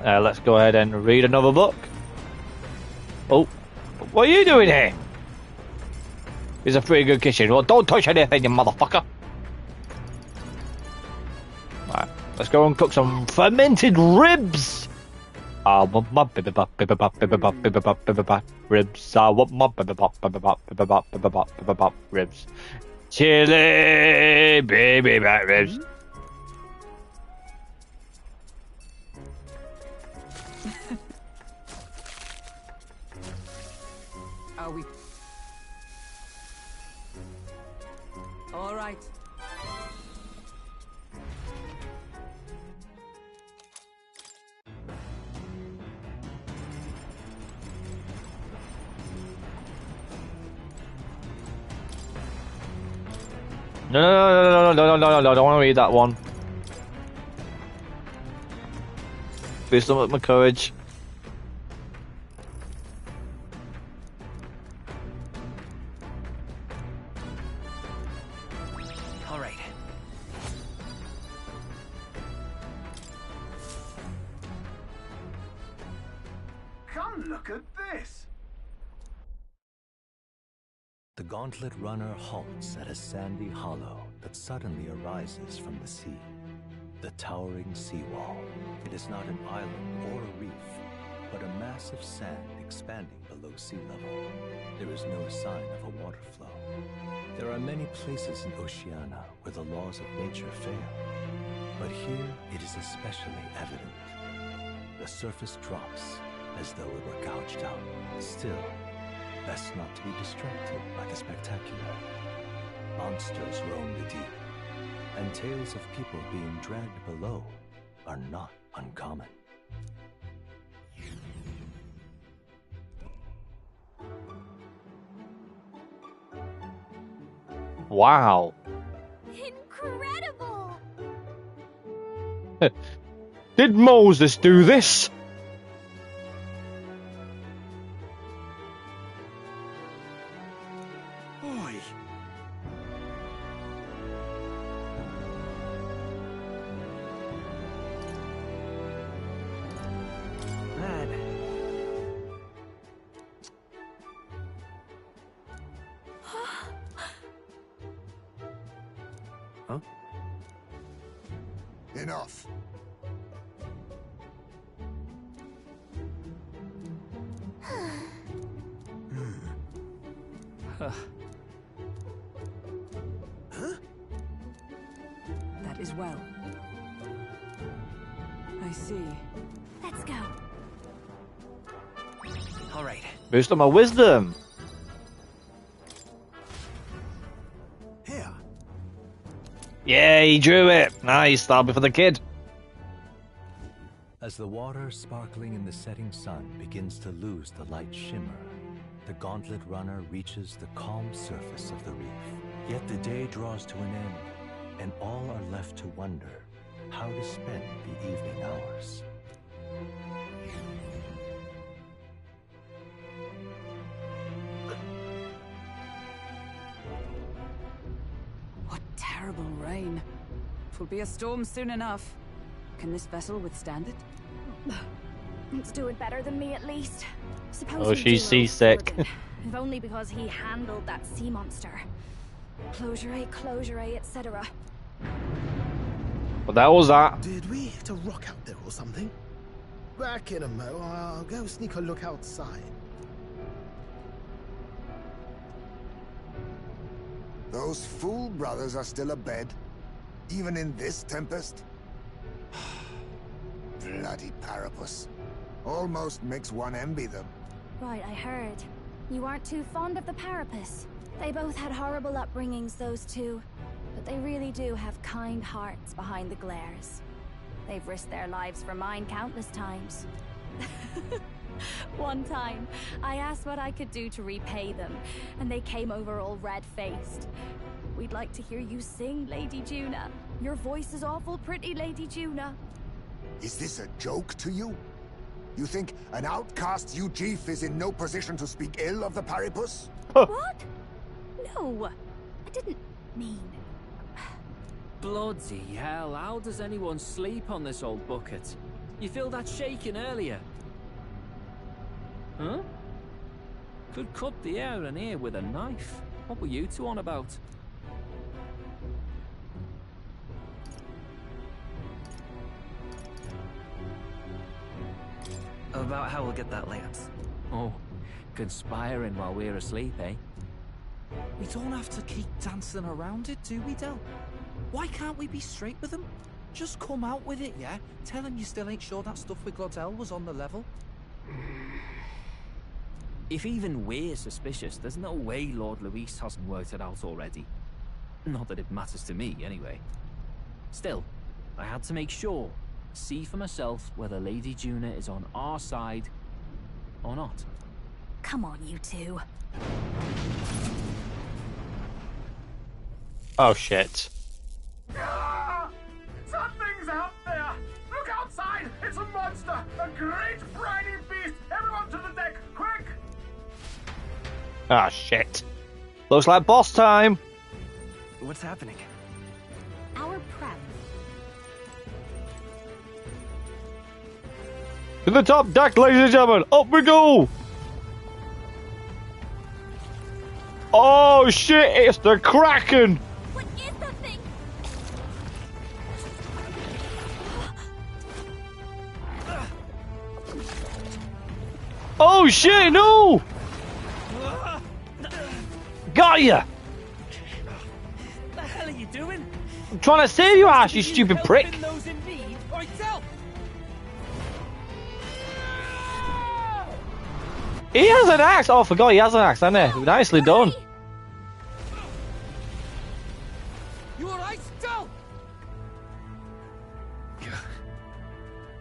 Let's go ahead and read another book. Oh, what are you doing here? It's a pretty good kitchen. Well, don't touch anything, you motherfucker. Right, let's go and cook some fermented ribs. I want my bibimbap, bibimbap, bibimbap, bibimbap, bibimbap ribs. I want my bibimbap, bibimbap, bibimbap, bibimbap, bibimbap ribs. Chili bibimbap ribs. Are we... All right. No, I don't want to read that one. Boost up my courage. Come look at this. The Gauntlet Runner halts at a sandy hollow that suddenly arises from the sea. The towering seawall. It is not an island or a reef, but a mass of sand expanding below sea level. There is no sign of a water flow. There are many places in Oceania where the laws of nature fail, but here it is especially evident. The surface drops as though it were gouged out. Still, best not to be distracted by the spectacular. Monsters roam the deep, and tales of people being dragged below are not uncommon. Wow. Incredible! Did Moses do this? Oi. Man. Huh? Enough. That is well. I see. Let's go. All right. Boost up my wisdom. Here. Yeah, he drew it. Nice. That'll be for the kid. As the water sparkling in the setting sun begins to lose the light shimmer, the Gauntlet Runner reaches the calm surface of the reef. Yet the day draws to an end, and all are left to wonder how to spend the evening hours. What terrible rain. Twill be a storm soon enough. Can this vessel withstand it? It's doing better than me, at least. Suppose Oh, we she's do seasick. Gordon, if only because he handled that sea monster. Closure, etc. But that was that. Did we hit a rock out there or something? Back in a mo. I'll go sneak a look outside. Those fool brothers are still abed, even in this tempest. Bloody Parapus. Almost makes one envy them. Right, I heard. You aren't too fond of the Parapus. They both had horrible upbringings, those two. But they really do have kind hearts behind the glares. They've risked their lives for mine countless times. One time, I asked what I could do to repay them, and they came over all red-faced. We'd like to hear you sing, Lady Juna. Your voice is awful pretty, Lady Juna. Is this a joke to you? You think an outcast Ujief is in no position to speak ill of the Paripus? What? No, I didn't mean... Bloody hell, how does anyone sleep on this old bucket? You feel that shaking earlier? Huh? Could cut the air in here with a knife. What were you two on about? About how we'll get that lance. Oh, conspiring while we're asleep, eh? We don't have to keep dancing around it, do we, Del? Why can't we be straight with them? Just come out with it, yeah? Tell him you still ain't sure that stuff with Glodell was on the level. If even we're suspicious, there's no way Lord Luis hasn't worked it out already. Not that it matters to me, anyway. Still, I had to make sure. See for myself whether Lady Juna is on our side or not. Come on, you two. Oh shit. Ah! Something's out there! Look outside! It's a monster! A great briny beast! Everyone to the deck, quick! Ah shit. Looks like boss time. What's happening? Our prep. To the top deck, ladies and gentlemen. Up we go. Oh shit! It's the Kraken. What is that thing? Oh shit! No! Got ya! What the hell are you doing? I'm trying to save you, ass, you stupid prick. Helping those in need? Right, tell. He has an axe. Oh, I forgot he has an axe, hasn't he? Nicely done. You alright, still?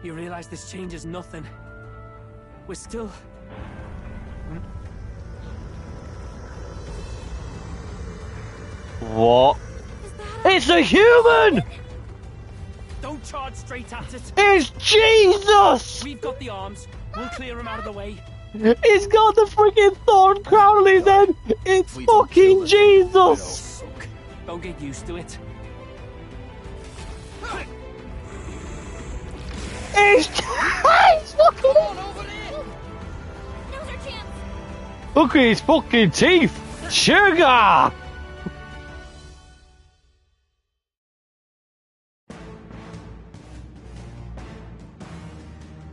You realize this changes nothing. We're still... What? It's a human! Don't charge straight at it. It's Jesus! We've got the arms. We'll clear him out of the way. He's got the freaking thorn crown on his head! It's fucking Jesus! Don't get used to it. It's fucking... Now's our chance. Look at his fucking teeth! Sugar!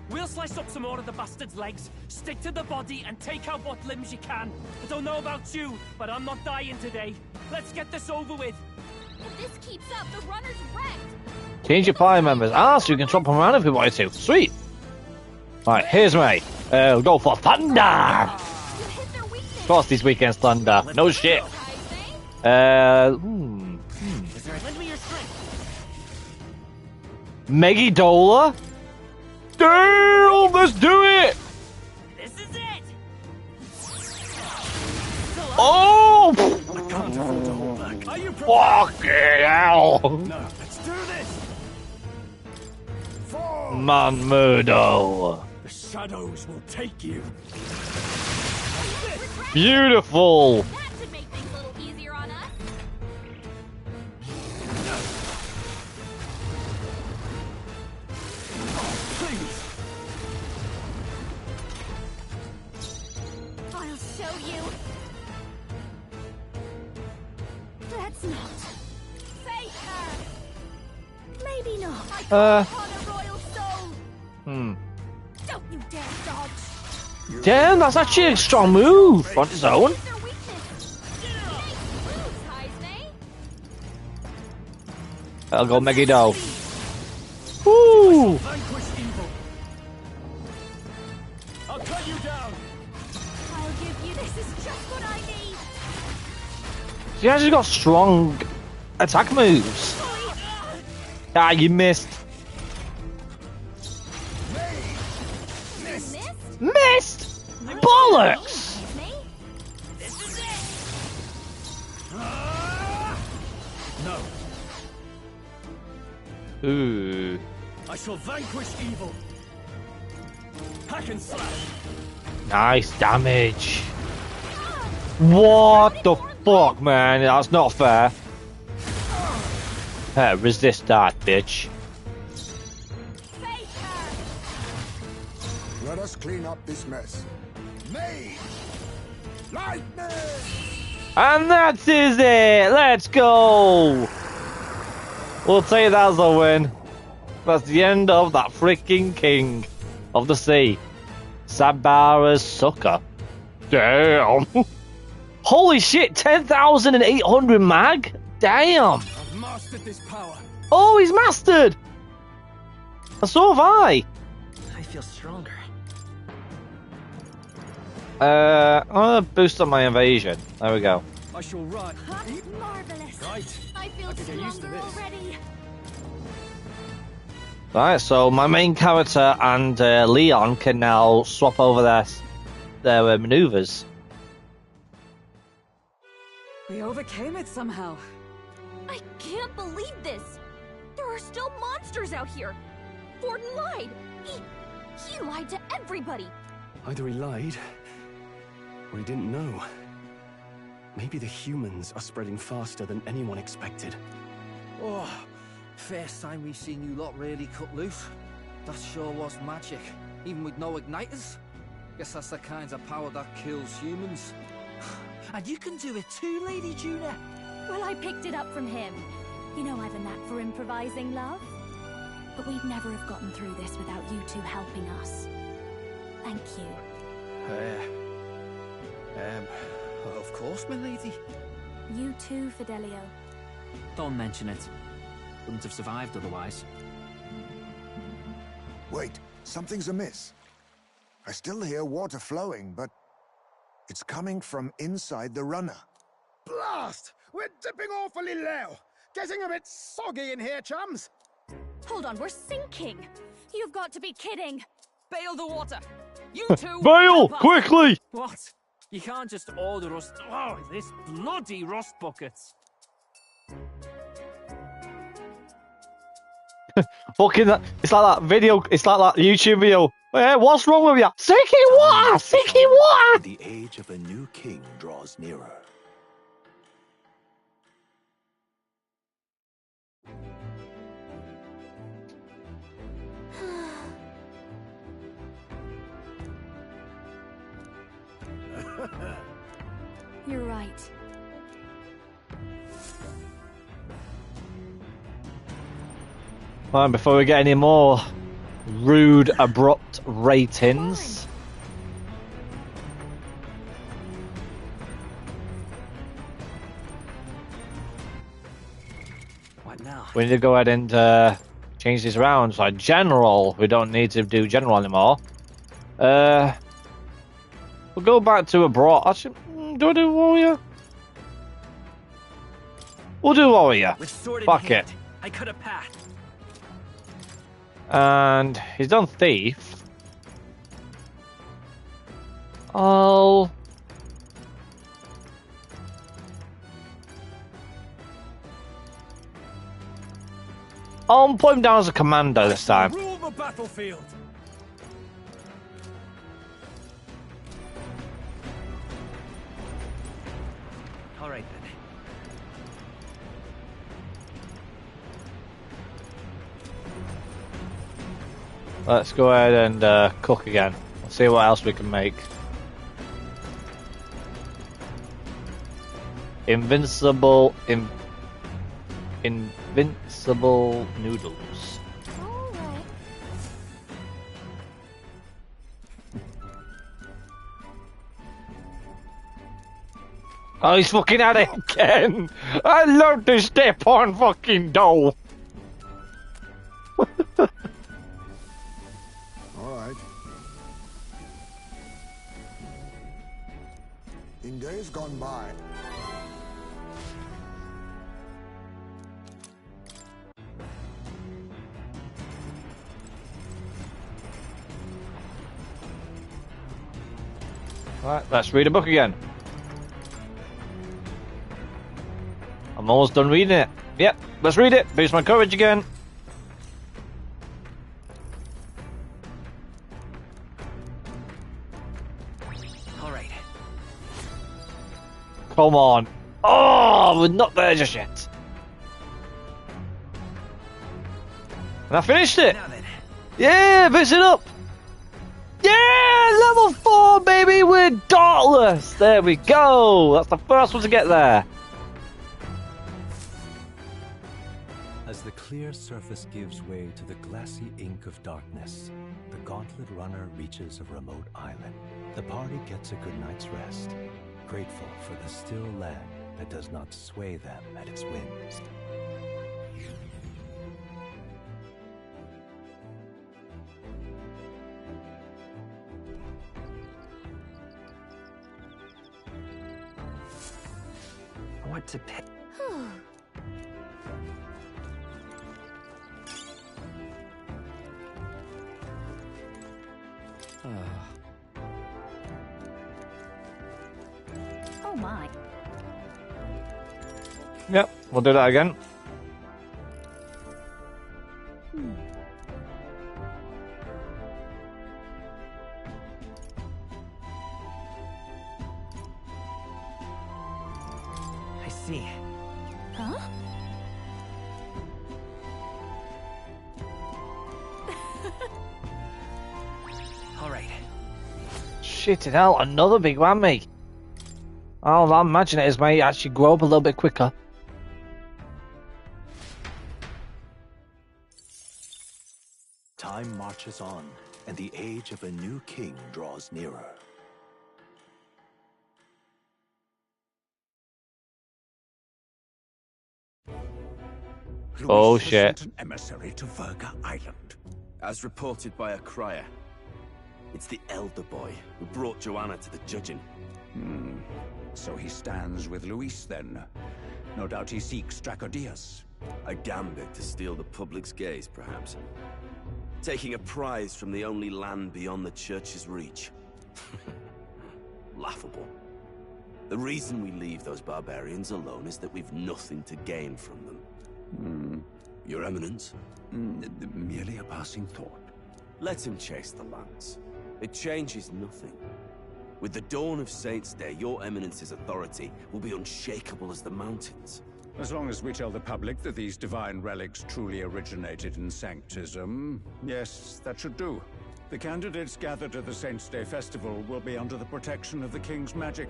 We'll slice up some more of the bastard's legs, stick to the body, and take out what limbs you can. I don't know about you, but I'm not dying today. Let's get this over with. If this keeps up, the runner's wrecked. Change your party members. So you can swap them around if you want to. Sweet! Right, here's me. We'll go for Thunder! Of course, this weekend's Thunder. No shit. Lend me your strength. Megidola? Damn, let's do it! This is it. Oh! I can't afford to hold back. Are you Fucking hell! No, let's do this. Manmudo. The shadows will take you. Beautiful! That should make things a little easier on us. Please. I'll show you. That's not. Face her. Maybe not. I call upon a royal soul. Don't you dare dodge. Damn, that's actually a strong move on its own. Their weakness. Moves, Heisney. I'll go Megido. Woo! Vanquish evil. I'll cut you down. I'll give you this. Is just what I need. She actually got strong attack moves. Ah, you missed. Missed? Bollocks! This is it. No. Ooh. I shall vanquish evil. Hack and slash. Nice damage. What the fuck, man? That's not fair. Resist that, bitch. Let us clean up this mess. Mage! Lightning! And that is it! Let's go! We'll take that as a win. That's the end of that freaking king of the sea. Sabara's sucker. Damn! Holy shit, 10,800 mag? Damn! I've mastered this power. Oh, he's mastered! And so have I. I feel stronger. I'm gonna boost up my invasion. There we go. I shall run. Marvelous. Right. I feel I can get used to stronger this. already. Right, so my main character and Leon can now swap over their maneuvers. We overcame it somehow. I can't believe this. There are still monsters out here. Forden lied. He lied to everybody. Either he lied, or he didn't know. Maybe the humans are spreading faster than anyone expected. Oh, first time we've seen you lot really cut loose. That sure was magic, even with no igniters. Guess that's the kind of power that kills humans. And you can do it too, Lady Juna. Well, I picked it up from him. You know I've a knack for improvising, love. But we'd never have gotten through this without you two helping us. Thank you. Of course, my lady. You too, Fidelio. Don't mention it. Wouldn't have survived otherwise. Wait, something's amiss. I still hear water flowing, but it's coming from inside the runner. Blast! We're dipping awfully low. Getting a bit soggy in here, chums. Hold on, we're sinking. You've got to be kidding. Bail the water. You two. Bail! Quickly! What? You can't just order us. Oh, this bloody rust buckets. Fucking that. It's like that video. It's like that YouTube video. Hey, what's wrong with you? Sinking water! Sinking water! The age of a new king draws nearer. You're right. Well, before we get any more rude, abrupt ratings. What now? We need to go ahead and change these around. So general, we don't need to do general anymore. We'll go back to abroad. Actually, do I do warrior? We'll do warrior. With sword in Fuck hand, it. I cut a path. And he's done thief. I'll put him down as a commander this time. Rule the battlefield. All right then. Let's go ahead and cook again. Let's see what else we can make. Invincible noodles. Oh, he's fucking at it again! I love to step on fucking dough! Alright. In days gone by, Right, let's read a book again. I'm almost done reading it. Yep, let's read it. Boost my courage again. Alright. Come on. Oh, we're not there just yet. And I finished it. Yeah, fix it up. Yeah, level 4, baby. We're dauntless. There we go. That's the first one to get there. As the clear surface gives way to the glassy ink of darkness, the gauntlet runner reaches a remote island. The party gets a good night's rest, grateful for the still land that does not sway them at its whims. What to pick? Oh my. Yep, we'll do that again. I see. Huh? Shit it hell, another big one, mate. Oh, I imagine it is, mate. Actually grow up a little bit quicker. Time marches on, and the age of a new king draws nearer. Oh, Louis has shit. sent an emissary to Verga Island. As reported by a crier. It's the elder boy who brought Joanna to the judging. So he stands with Luis then. No doubt he seeks Dracodius. A gambit to steal the public's gaze, perhaps. Taking a prize from the only land beyond the church's reach. Laughable. The reason we leave those barbarians alone is that we've nothing to gain from them. Your Eminence? Merely a passing thought. Let him chase the lance. It changes nothing. With the dawn of Saints' Day, your Eminence's authority will be unshakable as the mountains. As long as we tell the public that these divine relics truly originated in Sanctism, yes, that should do. The candidates gathered at the Saints' Day Festival will be under the protection of the King's magic.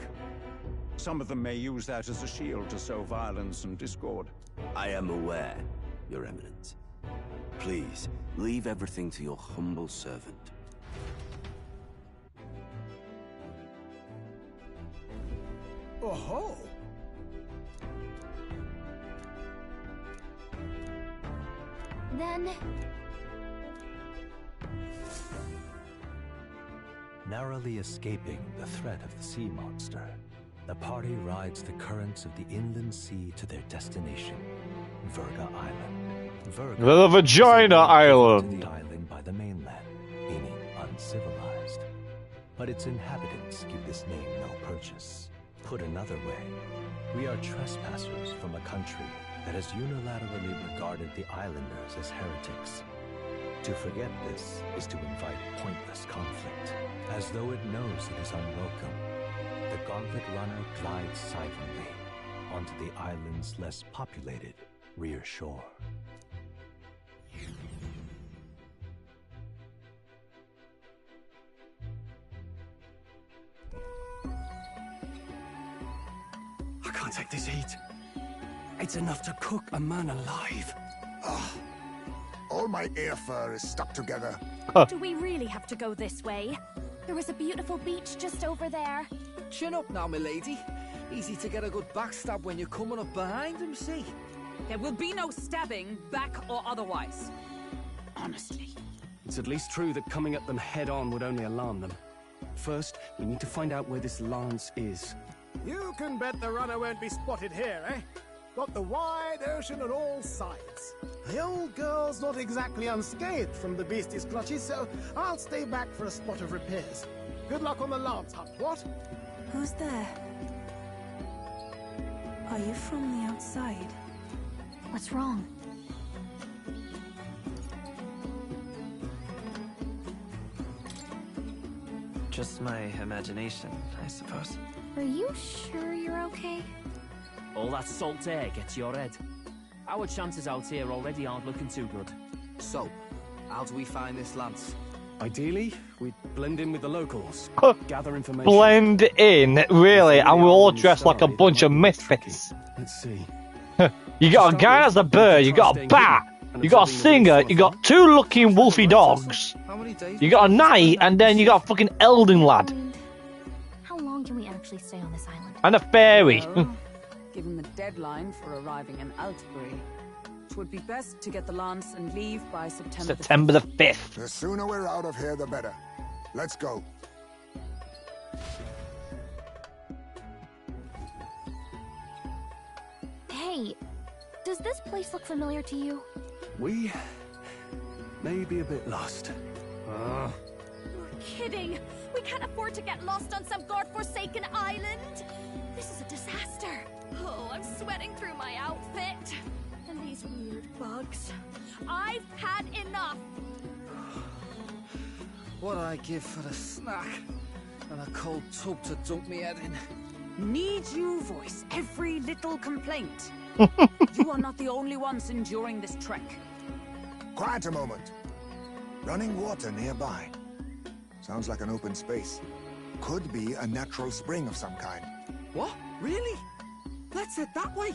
Some of them may use that as a shield to sow violence and discord. I am aware, Your Eminence. Please, leave everything to your humble servant. Oh-ho! Then... Narrowly escaping the threat of the sea monster, the party rides the currents of the inland sea to their destination, Verga Island. Verga The Vagina Island. To the island by the mainland, meaning uncivilized. But its inhabitants give this name no purchase. Put another way, we are trespassers from a country that has unilaterally regarded the islanders as heretics. To forget this is to invite pointless conflict. As though it knows it is unwelcome, the Gauntlet Runner glides silently onto the island's less populated rear shore. I can't take this heat. It's enough to cook a man alive. All my ear fur is stuck together. Do we really have to go this way? There is a beautiful beach just over there. Chin up now, milady. Easy to get a good backstab when you're coming up behind him, see? There will be no stabbing, back or otherwise. Honestly. It's at least true that coming at them head-on would only alarm them. First, we need to find out where this lance is. You can bet the runner won't be spotted here, eh? Got the wide ocean on all sides. The old girl's not exactly unscathed from the beastie's clutches, so I'll stay back for a spot of repairs. Good luck on the lance hunt, what? Who's there? Are you from the outside? What's wrong? Just my imagination, I suppose. Are you sure you're okay? All that salt air gets your head. Our chances out here already aren't looking too good. So, how do we find this lance? Ideally, we'd blend in with the locals, gather information. Blend in, really, and we're all dressed like a bunch of misfits. Let's see. You got a guy as a bird, you got a bat, you got a singer, you got two looking wolfy dogs, you got a knight, and then you got a fucking Elden lad. How long can we actually stay on this island? And a fairy. Well, given the deadline for arriving in Altbury, it would be best to get the lance and leave by September the 5th. The sooner we're out of here, the better. Let's go. Hey, does this place look familiar to you? We may be a bit lost. You're kidding! We can't afford to get lost on some godforsaken island! This is a disaster! Oh, I'm sweating through my outfit! And these weird bugs. I've had enough! What I give for a snack and a cold tub to dunk me head in. Need you voice every little complaint? You are not the only ones enduring this trek. Quiet a moment. Running water nearby. Sounds like an open space. could be a natural spring of some kind. What? Really? Let's head that way.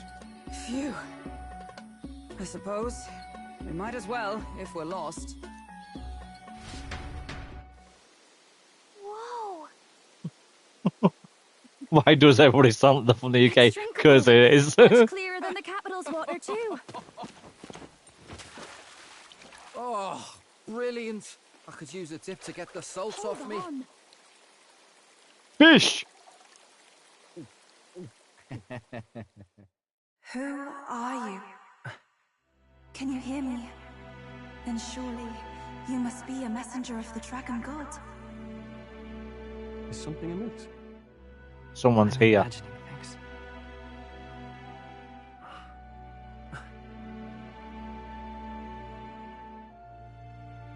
Phew. I suppose we might as well if we're lost. Whoa! Why does everybody sound like from the UK? Because it is. Much clearer than the capital's water too. Oh, brilliant. I could use a dip to get the salt off me. Fish! Who are you? Can you hear me? Then surely you must be a messenger of the dragon god. Is something amiss? Someone's here.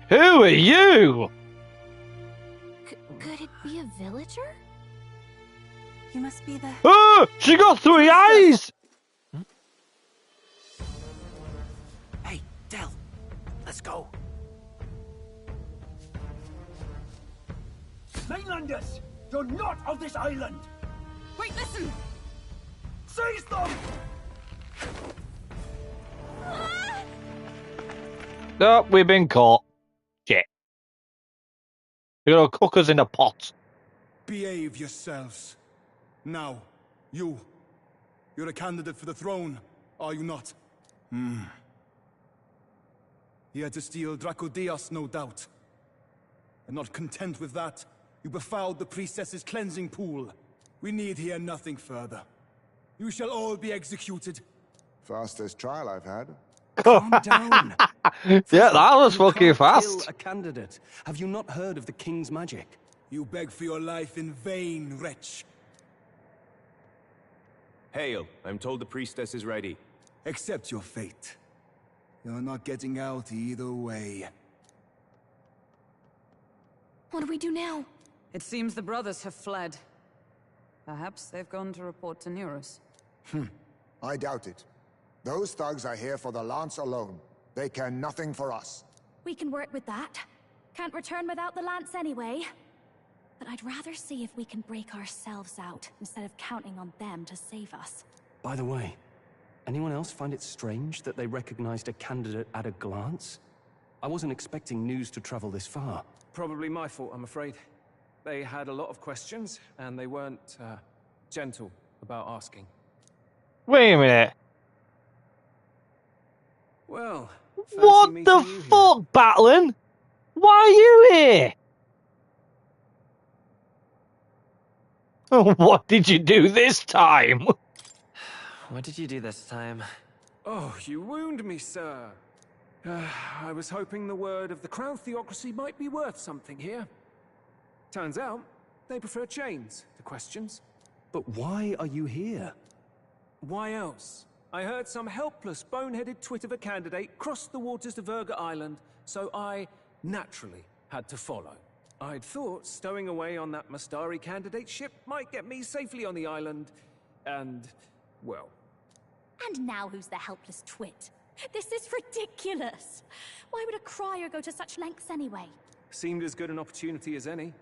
Who are you? Could it be a villager? You must be the... Oh, she got 3 eyes! Hey, Del, let's go. Mainlanders, you're not of this island. Wait, listen! Seize them! No, we've been caught. Shit. They're gonna cook us in a pot. Behave yourselves. Now, you're a candidate for the throne, are you not? You had to steal Dracodios, no doubt. And not content with that, you befouled the priestess's cleansing pool. We need hear nothing further. You shall all be executed. Fastest trial I've had. Calm down. Yeah, that was You fucking can't fast. kill a candidate. Have you not heard of the king's magic? You beg for your life in vain, wretch. Hail, I'm told the priestess is ready. Accept your fate. You're not getting out either way. What do we do now? It seems the brothers have fled. Perhaps they've gone to report to Neurus. I doubt it. Those thugs are here for the lance alone. They care nothing for us. We can work with that. Can't return without the lance anyway. But I'd rather see if we can break ourselves out, instead of counting on them to save us. By the way, anyone else find it strange that they recognized a candidate at a glance? I wasn't expecting news to travel this far. Probably my fault, I'm afraid. They had a lot of questions, and they weren't, gentle about asking. Wait a minute. Well, What the fuck, Batlin? Why are you here? What did you do this time? What did you do this time? Oh, you wound me, sir. I was hoping the word of the Crown theocracy might be worth something here. Turns out, they prefer chains to questions. But why are you here? Why else? I heard some helpless, boneheaded twit of a candidate crossed the waters of Verga Island, so I, naturally, had to follow. I'd thought stowing away on that Mastari candidate ship might get me safely on the island, and, well... And now who's the helpless twit? This is ridiculous! Why would a crier go to such lengths anyway? Seemed as good an opportunity as any.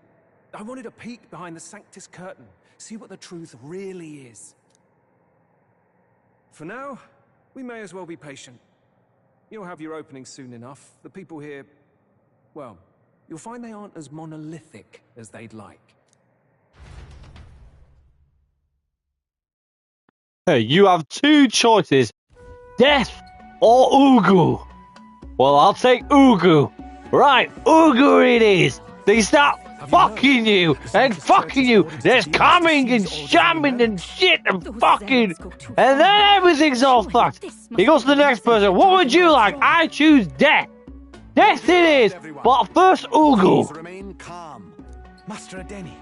I wanted a peek behind the Sanctus curtain, see what the truth really is. For now, we may as well be patient. You'll have your opening soon enough. The people here, well, you'll find they aren't as monolithic as they'd like. Hey, you have 2 choices. Death or Ugu. Well, I'll take Ugu. Right, Ugu it is. They start fucking you and fucking you. There's coming and shamming and shit and fucking. And then everything's all fucked. He goes to the next person. What would you like? I choose death. Death it is. But first, Ugu. Please remain calm. Master Adeni,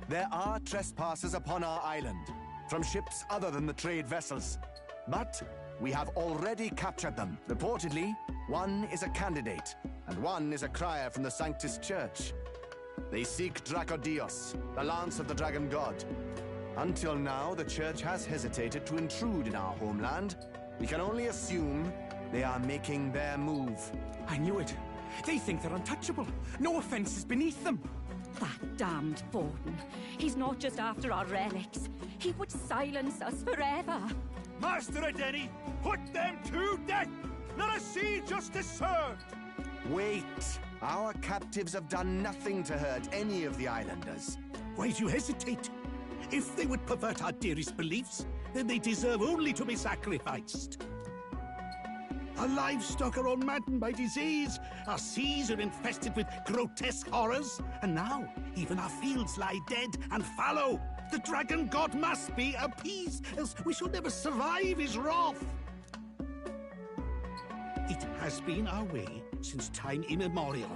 there are trespassers upon our island, from ships other than the trade vessels. But we have already captured them. Reportedly, one is a candidate, and one is a crier from the Sanctus Church. They seek Dracodios, the lance of the dragon god. Until now, the Church has hesitated to intrude in our homeland. We can only assume they are making their move. I knew it. They think they're untouchable. No offense is beneath them. That damned Borden. He's not just after our relics. He would silence us forever. Master Adeni, put them to death! Let us see justice served! Wait! Our captives have done nothing to hurt any of the islanders. Why do you hesitate? If they would pervert our dearest beliefs, then they deserve only to be sacrificed. Our livestock are all maddened by disease, our seas are infested with grotesque horrors, and now even our fields lie dead and fallow. The dragon god must be appeased, else we shall never survive his wrath. It has been our way since time immemorial.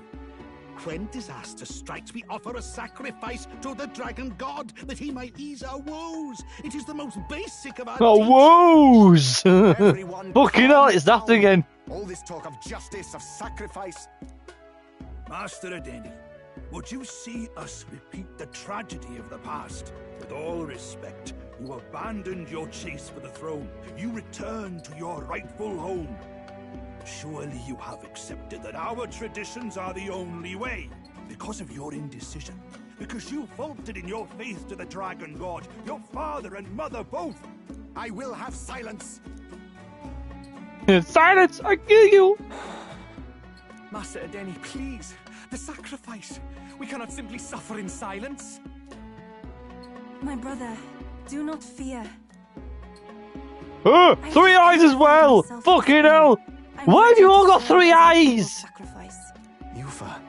When disaster strikes, we offer a sacrifice to the dragon god that he might ease our woes. It is the most basic of our woes! Fucking hell, it's that again. All this talk of justice, of sacrifice. Master Adeni, would you see us repeat the tragedy of the past? With all respect, you abandoned your chase for the throne. You returned to your rightful home. Surely you have accepted that our traditions are the only way. Because of your indecision. Because you faltered in your faith to the dragon god. Your father and mother both. I will have silence. Silence! I kill you! Master Adeni, please. The sacrifice. We cannot simply suffer in silence. My brother, do not fear. Three eyes as well! Fucking hell! Why have you all got three eyes? Sacrifice. Yufa.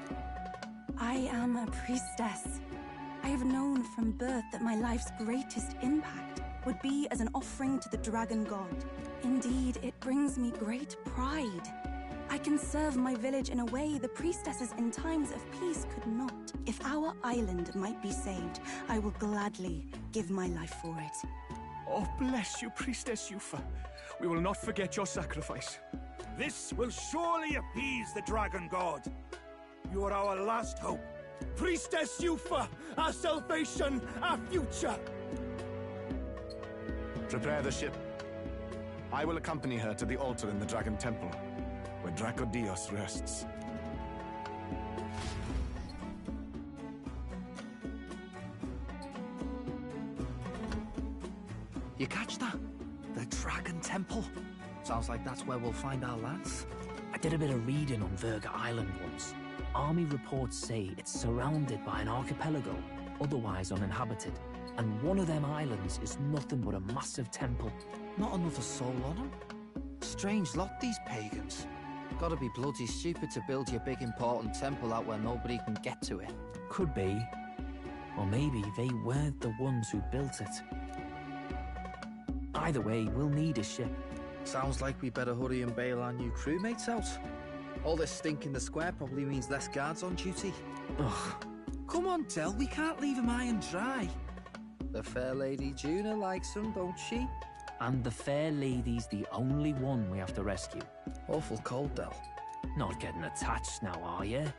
I am a priestess. I have known from birth that my life's greatest impact would be as an offering to the dragon god. Indeed, it brings me great pride. I can serve my village in a way the priestesses in times of peace could not. If our island might be saved, I will gladly give my life for it. Oh, bless you, Priestess Yufa. We will not forget your sacrifice. This will surely appease the dragon god. You are our last hope. Priestess Yufa, our salvation, our future. Prepare the ship. I will accompany her to the altar in the Dragon Temple, where Dracodios rests. You catch that? The Dragon Temple. Sounds like that's where we'll find our lads. I did a bit of reading on Verga Island once. Army reports say it's surrounded by an archipelago, otherwise uninhabited. And one of them islands is nothing but a massive temple. Not another soul on them. Strange lot, these pagans. Gotta be bloody stupid to build your big important temple out where nobody can get to it. Could be. Or maybe they weren't the ones who built it. Either way, we'll need a ship. Sounds like we better hurry and bail our new crewmates out. All this stink in the square probably means less guards on duty. Ugh. Come on, Del, we can't leave him high and dry. The fair lady Juna likes him, don't she? And the fair lady's the only one we have to rescue. Awful cold, Del. Not getting attached now, are you?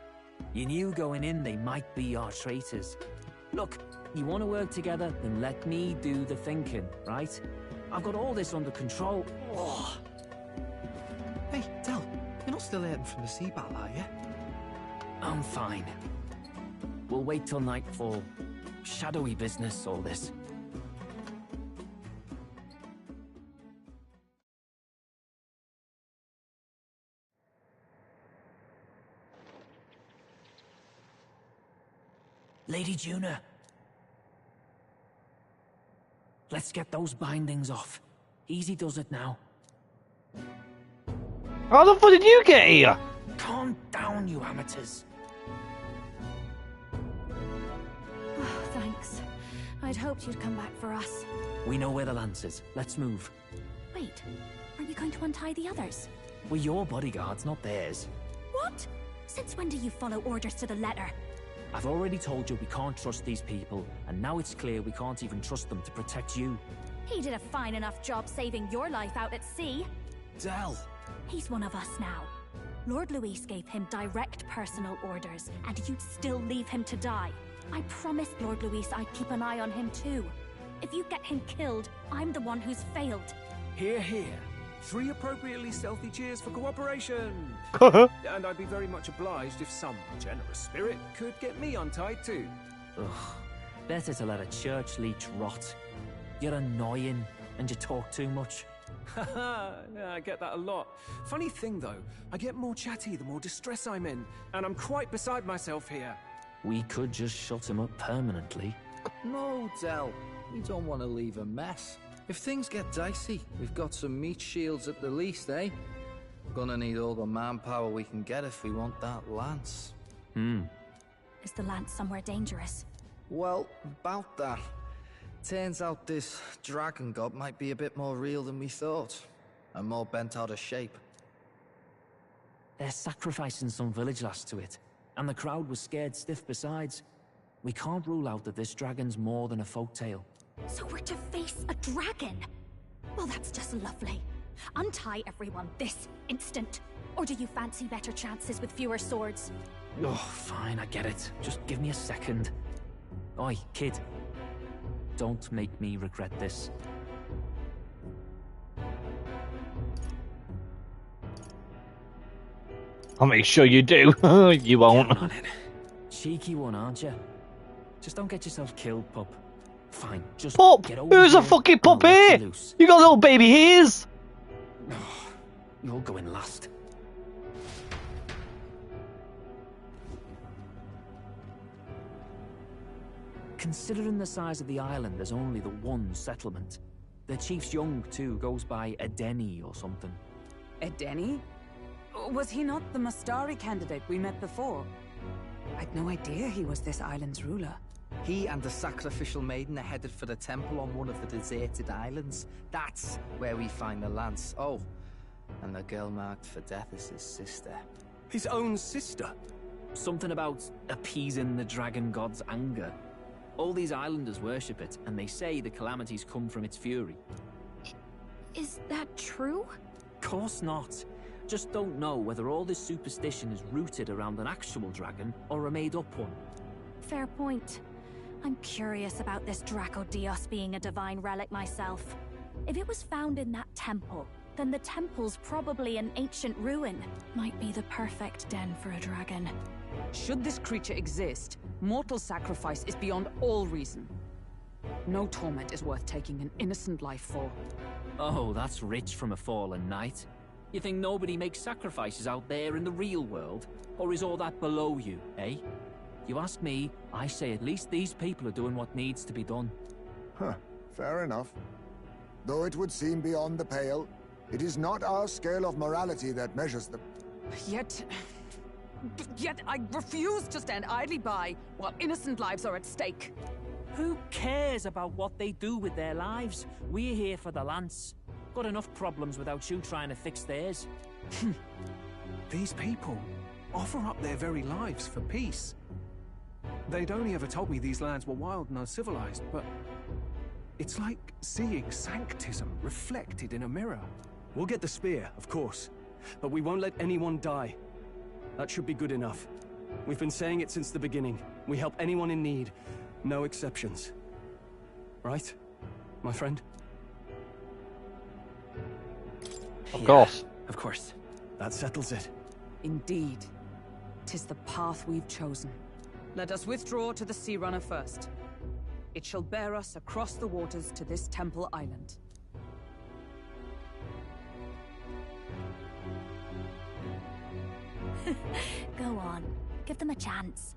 You knew going in they might be our traitors. Look, you want to work together, then let me do the thinking, right? I've got all this under control. Oh. Hey, Del, you're not still hurting from the sea battle, are you? I'm fine. We'll wait till nightfall. Shadowy business, all this. Lady Juna. Let's get those bindings off. Easy does it now. How the fuck did you get here? Calm down, you amateurs. Oh, thanks. I'd hoped you'd come back for us. We know where the lance is. Let's move. Wait, aren't you going to untie the others? We're your bodyguards, not theirs. What? Since when do you follow orders to the letter? I've already told you we can't trust these people, and now it's clear we can't even trust them to protect you. He did a fine enough job saving your life out at sea. Del! He's one of us now. Lord Luis gave him direct personal orders, and you'd still leave him to die. I promised Lord Luis I'd keep an eye on him too. If you get him killed, I'm the one who's failed. Hear, hear. 3 appropriately stealthy cheers for cooperation. And I'd be very much obliged if some generous spirit could get me untied too. Ugh, better to let a church leech rot. You're annoying, and you talk too much. Haha, yeah, I get that a lot. Funny thing though, I get more chatty the more distress I'm in, and I'm quite beside myself here. We could just shut him up permanently. No, Del. We don't want to leave a mess. If things get dicey, we've got some meat shields at the least, eh? Gonna need all the manpower we can get if we want that lance. Is the lance somewhere dangerous? Well, about that. Turns out this dragon god might be a bit more real than we thought. And more bent out of shape. They're sacrificing some village lass to it, and the crowd was scared stiff besides. We can't rule out that this dragon's more than a folktale. So we're to face a dragon? Well, that's just lovely. Untie everyone this instant. Or do you fancy better chances with fewer swords? Oh, fine, I get it. Just give me a second. Oi, kid. Don't make me regret this. I'll make sure you do. You won't. On it. Cheeky one, aren't you? Just don't get yourself killed, pup. Fine, just Pup! get over Who's a here fucking and pup I'll let here? you loose. You got little baby hairs. You're going last. Considering the size of the island, there's only the one settlement. The chief's young, too, goes by Edeni or something. Edeni? Was he not the Mastari candidate we met before? I'd no idea he was this island's ruler. He and the sacrificial maiden are headed for the temple on one of the deserted islands. That's where we find the lance. Oh, and the girl marked for death is his sister. His own sister? Something about appeasing the dragon god's anger. All these islanders worship it, and they say the calamities come from its fury. Is that true? Course not. Just don't know whether all this superstition is rooted around an actual dragon or a made-up one. Fair point. I'm curious about this Draco Dios being a divine relic myself. If it was found in that temple, then the temple's probably an ancient ruin. Might be the perfect den for a dragon. Should this creature exist, mortal sacrifice is beyond all reason. No torment is worth taking an innocent life for. Oh, that's rich from a fallen knight. You think nobody makes sacrifices out there in the real world? Or is all that below you, eh? You ask me, I say at least these people are doing what needs to be done. Huh, fair enough. Though it would seem beyond the pale, it is not our scale of morality that measures them. Yet I refuse to stand idly by while innocent lives are at stake. Who cares about what they do with their lives? We're here for the lance. Got enough problems without you trying to fix theirs. These people offer up their very lives for peace. They'd only ever told me these lands were wild and uncivilized, but it's like seeing sanctism reflected in a mirror. We'll get the spear, of course, but we won't let anyone die. That should be good enough. We've been saying it since the beginning. We help anyone in need, no exceptions. Right, my friend? Of course. Of course. That settles it. Indeed. 'Tis the path we've chosen. Let us withdraw to the Sea Runner first. It shall bear us across the waters to this temple island. Go on. Give them a chance.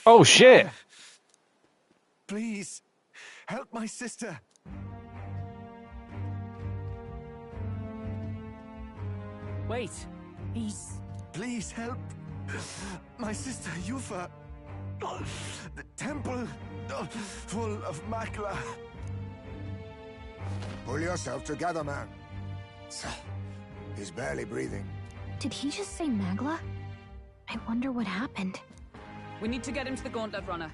Oh shit! Please, help my sister. Wait, he's... Please help my sister Yufa. The temple full of Makla. Pull yourself together, man. He's barely breathing. Did he just say Magla? I wonder what happened. We need to get him to the Gauntlet Runner.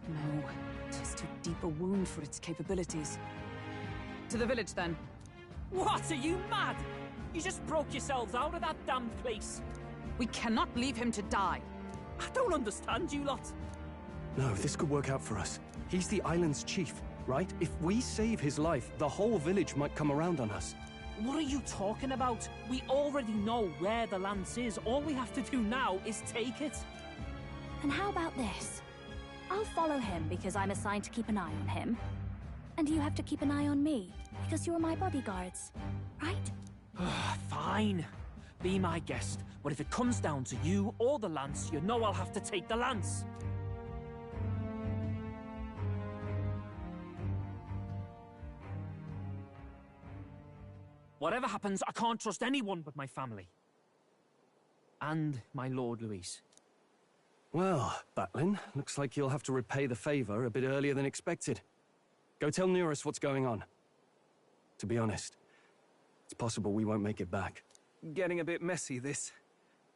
No, it is too deep a wound for its capabilities. To the village, then. What, are you mad? You just broke yourselves out of that damned place. We cannot leave him to die. I don't understand you lot. No, this could work out for us. He's the island's chief, right? If we save his life, the whole village might come around on us. What are you talking about? We already know where the lance is. All we have to do now is take it. And how about this? I'll follow him because I'm assigned to keep an eye on him. And you have to keep an eye on me because you're my bodyguards, right? Fine. Be my guest. But if it comes down to you or the lance, you know I'll have to take the lance. Whatever happens, I can't trust anyone but my family. And my Lord Luis. Well, Batlin, looks like you'll have to repay the favor a bit earlier than expected. Go tell Nearest what's going on. To be honest, it's possible we won't make it back. Getting a bit messy, this.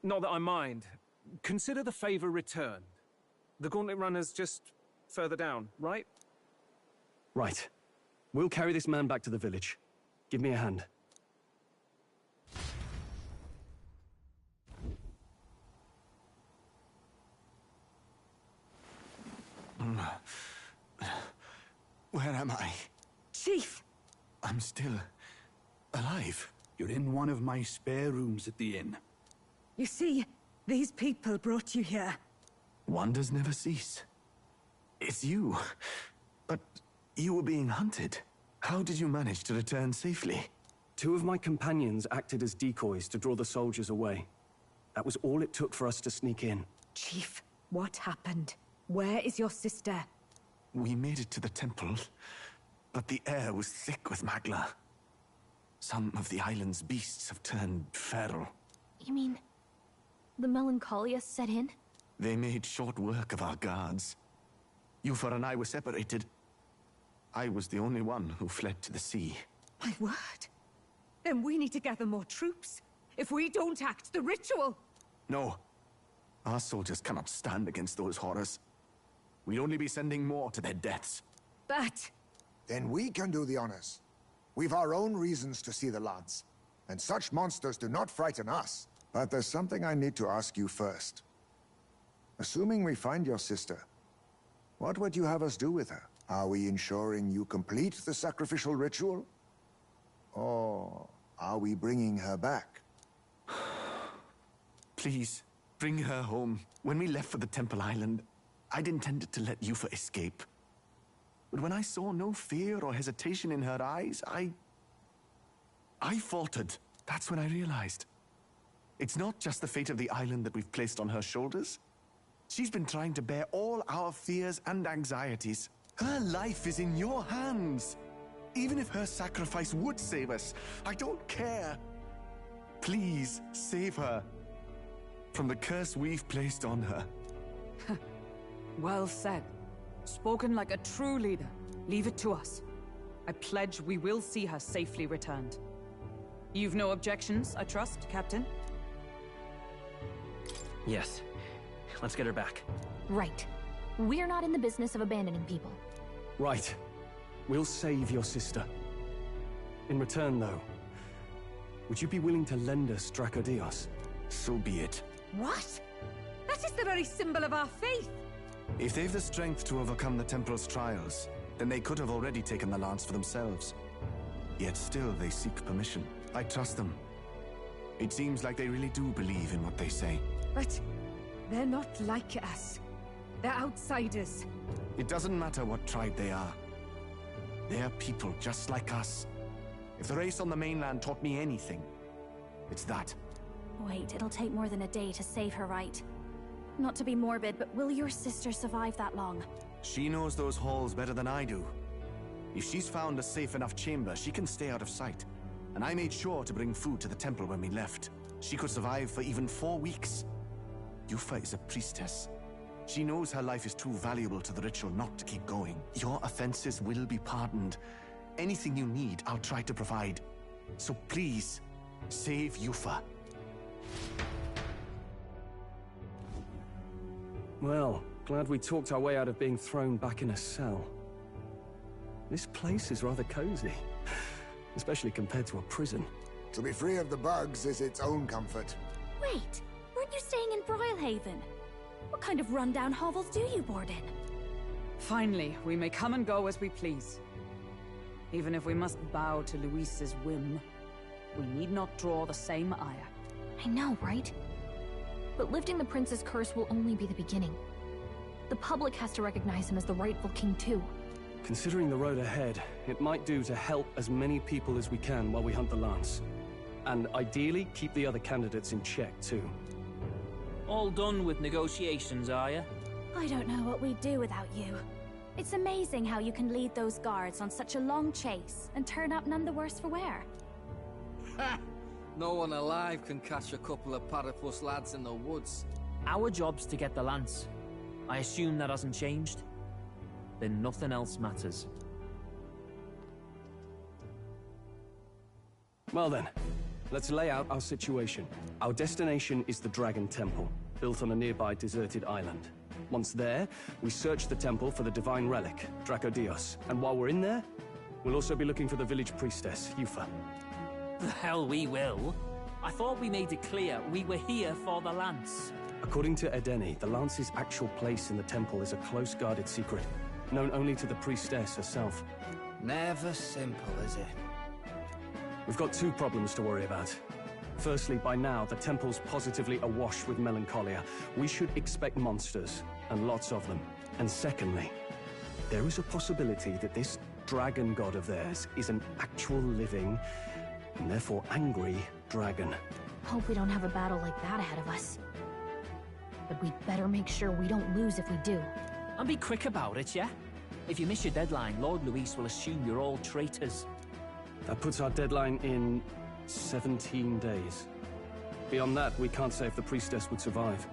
Not that I mind. Consider the favor returned. The Gauntlet Runner's just further down, right? Right. We'll carry this man back to the village. Give me a hand. Where am I? Chief! I'm still alive. You're in one of my spare rooms at the inn. You see, these people brought you here. Wonders never cease. It's you. But you were being hunted. How did you manage to return safely? 2 of my companions acted as decoys to draw the soldiers away. That was all it took for us to sneak in. Chief, what happened? Where is your sister? We made it to the temple, but the air was thick with magla. Some of the island's beasts have turned feral. You mean the melancholia set in? They made short work of our guards. Yufa and I were separated. I was the only one who fled to the sea. My word. Then we need to gather more troops. If we don't act, the ritual... No. Our soldiers cannot stand against those horrors. We'd only be sending more to their deaths. But... Then we can do the honors. We've our own reasons to see the lance. And such monsters do not frighten us. But there's something I need to ask you first. Assuming we find your sister, what would you have us do with her? Are we ensuring you complete the sacrificial ritual? Or are we bringing her back? Please, bring her home. When we left for the Temple Island, I'd intended to let Yufa escape. But when I saw no fear or hesitation in her eyes, I faltered. That's when I realized. It's not just the fate of the island that we've placed on her shoulders. She's been trying to bear all our fears and anxieties. Her life is in your hands. Even if her sacrifice would save us, I don't care. Please, save her from the curse we've placed on her. Well said. Spoken like a true leader. Leave it to us. I pledge we will see her safely returned. You've no objections, I trust, Captain? Yes. Let's get her back. Right. We're not in the business of abandoning people. Right. We'll save your sister. In return, though, would you be willing to lend us Dracodios? So be it. What? That is the very symbol of our faith! If they've the strength to overcome the Temple's trials, then they could have already taken the lance for themselves. Yet still they seek permission. I trust them. It seems like they really do believe in what they say. But they're not like us. They're outsiders. It doesn't matter what tribe they are. They're people just like us. If the race on the mainland taught me anything, it's that. Wait, it'll take more than a day to save her, right? Not to be morbid, but will your sister survive that long? She knows those halls better than I do. If she's found a safe enough chamber, she can stay out of sight. And I made sure to bring food to the temple when we left. She could survive for even 4 weeks. Yufa is a priestess. She knows her life is too valuable to the ritual not to keep going. Your offenses will be pardoned. Anything you need, I'll try to provide. So please, save Yufa. Well, glad we talked our way out of being thrown back in a cell. This place is rather cozy, especially compared to a prison. To be free of the bugs is its own comfort. Wait, weren't you staying in Broilhaven? What kind of rundown hovels do you board in? Finally, we may come and go as we please. Even if we must bow to Luis's whim, we need not draw the same ire. I know, right? But lifting the prince's curse will only be the beginning. The public has to recognize him as the rightful king too. Considering the road ahead, it might do to help as many people as we can while we hunt the lance. And ideally, keep the other candidates in check too. All done with negotiations, are you? I don't know what we'd do without you. It's amazing how you can lead those guards on such a long chase and turn up none the worse for wear. No one alive can catch a couple of platypus lads in the woods. Our job's to get the lance. I assume that hasn't changed? Then nothing else matters. Well then, let's lay out our situation. Our destination is the Dragon Temple, built on a nearby deserted island. Once there, we search the temple for the divine relic, Dracodios. And while we're in there, we'll also be looking for the village priestess, Yufa. The hell we will. I thought we made it clear we were here for the lance. According to Edeni, the lance's actual place in the temple is a close-guarded secret, known only to the priestess herself. Never simple, is it? We've got two problems to worry about. Firstly, by now, the temple's positively awash with melancholia. We should expect monsters, and lots of them. And secondly, there is a possibility that this dragon god of theirs is an actual living, and therefore angry, dragon. Hope we don't have a battle like that ahead of us. But we'd better make sure we don't lose if we do. And be quick about it, yeah? If you miss your deadline, Lord Luis will assume you're all traitors. That puts our deadline in 17 days. Beyond that, we can't say if the priestess would survive.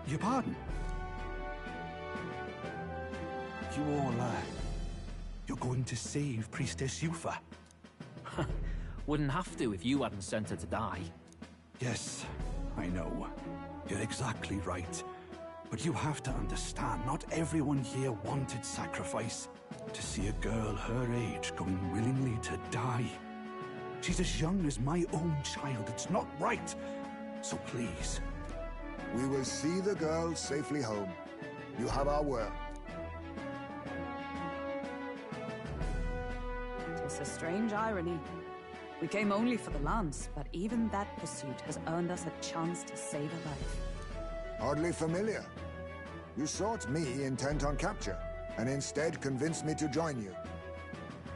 Your pardon? You all, you're going to save Priestess Yufa? Wouldn't have to if you hadn't sent her to die. Yes, I know. You're exactly right. But you have to understand, not everyone here wanted sacrifice. To see a girl her age going willingly to die. She's as young as my own child. It's not right. So please. We will see the girl safely home. You have our word. It's a strange irony. We came only for the lance, but even that pursuit has earned us a chance to save a life. Oddly familiar. You sought me intent on capture, and instead convinced me to join you.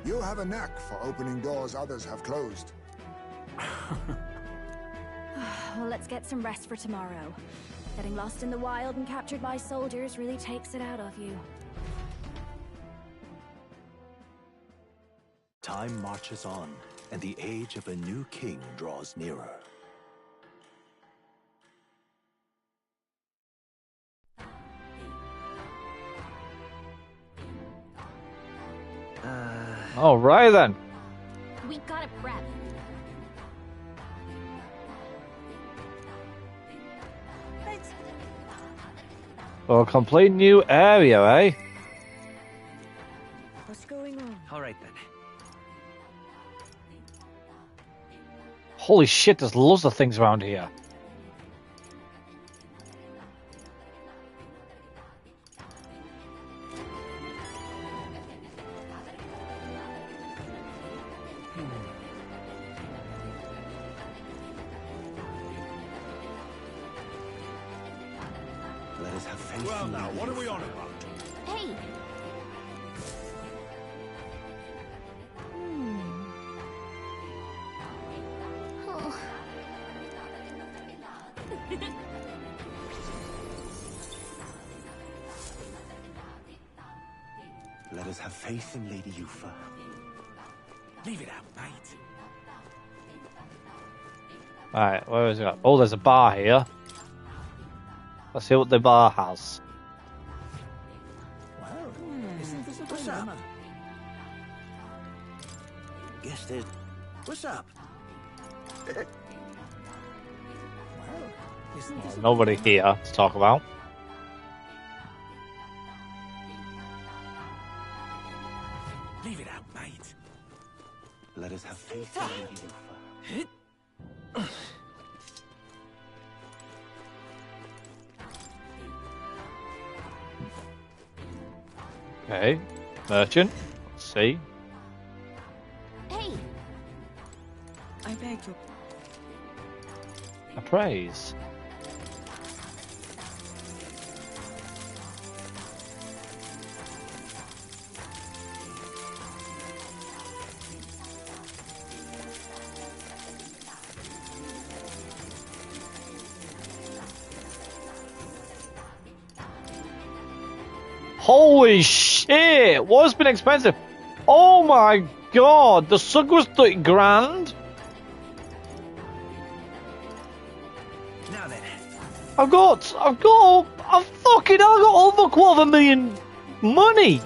You have a knack for opening doors others have closed. Well, let's get some rest for tomorrow. Getting lost in the wild and captured by soldiers really takes it out of you. Time marches on, and the age of a new king draws nearer. All right then. We gotta prep. For a complete new area, eh? What's going on? All right then. Holy shit, there's loads of things around here. Let us have faith. Well now, what are we on about? Hey! Oh. Let us have faith in Lady Yufa. Leave it out, mate. Alright, where is it? Oh, there's a bar here. Let's see what the bar has. Well, isn't this a dilemma? Guess there's... What's up? Well, isn't this Nobody here to talk about. Leave it out, mate. Let us have faith in Lady Yufa. Okay. Merchant. Let's see. Hey! I beg your... Appraise. Holy shit! What's been expensive? Oh my god! The sug was 30 grand? Now then. I've got over $250,000 money!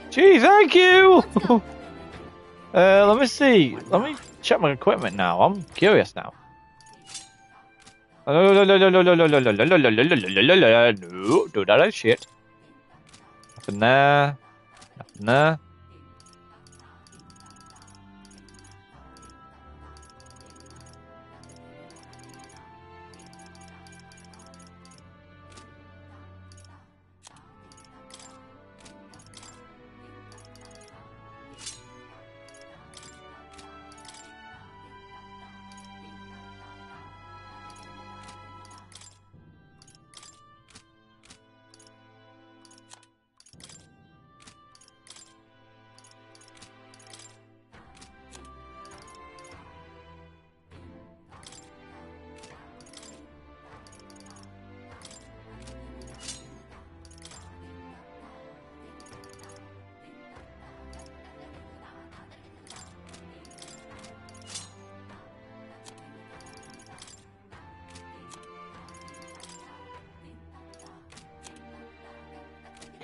Gee, thank you! Let me see. Let me check my equipment now. I'm curious now. No, do that shit. Nothing there. Nothing there.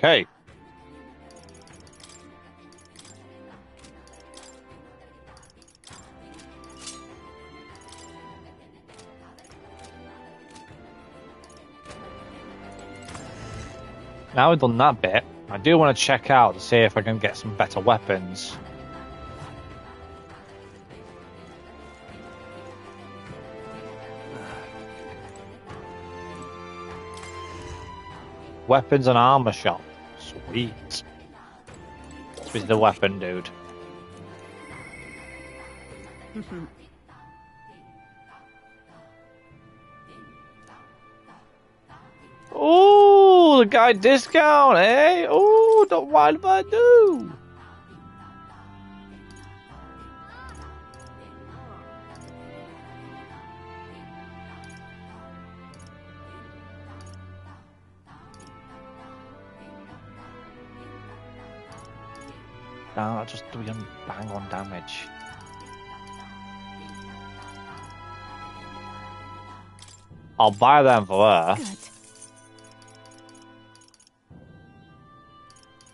Okay. Now we've done that bit, I do want to check out to see if I can get some better weapons. Weapons and armor shop. Sweet. This is the weapon, dude. Oh, the guy discount, eh? Oh, don't mind if I do. No, I'll just do bang on damage. I'll buy them for her. Good.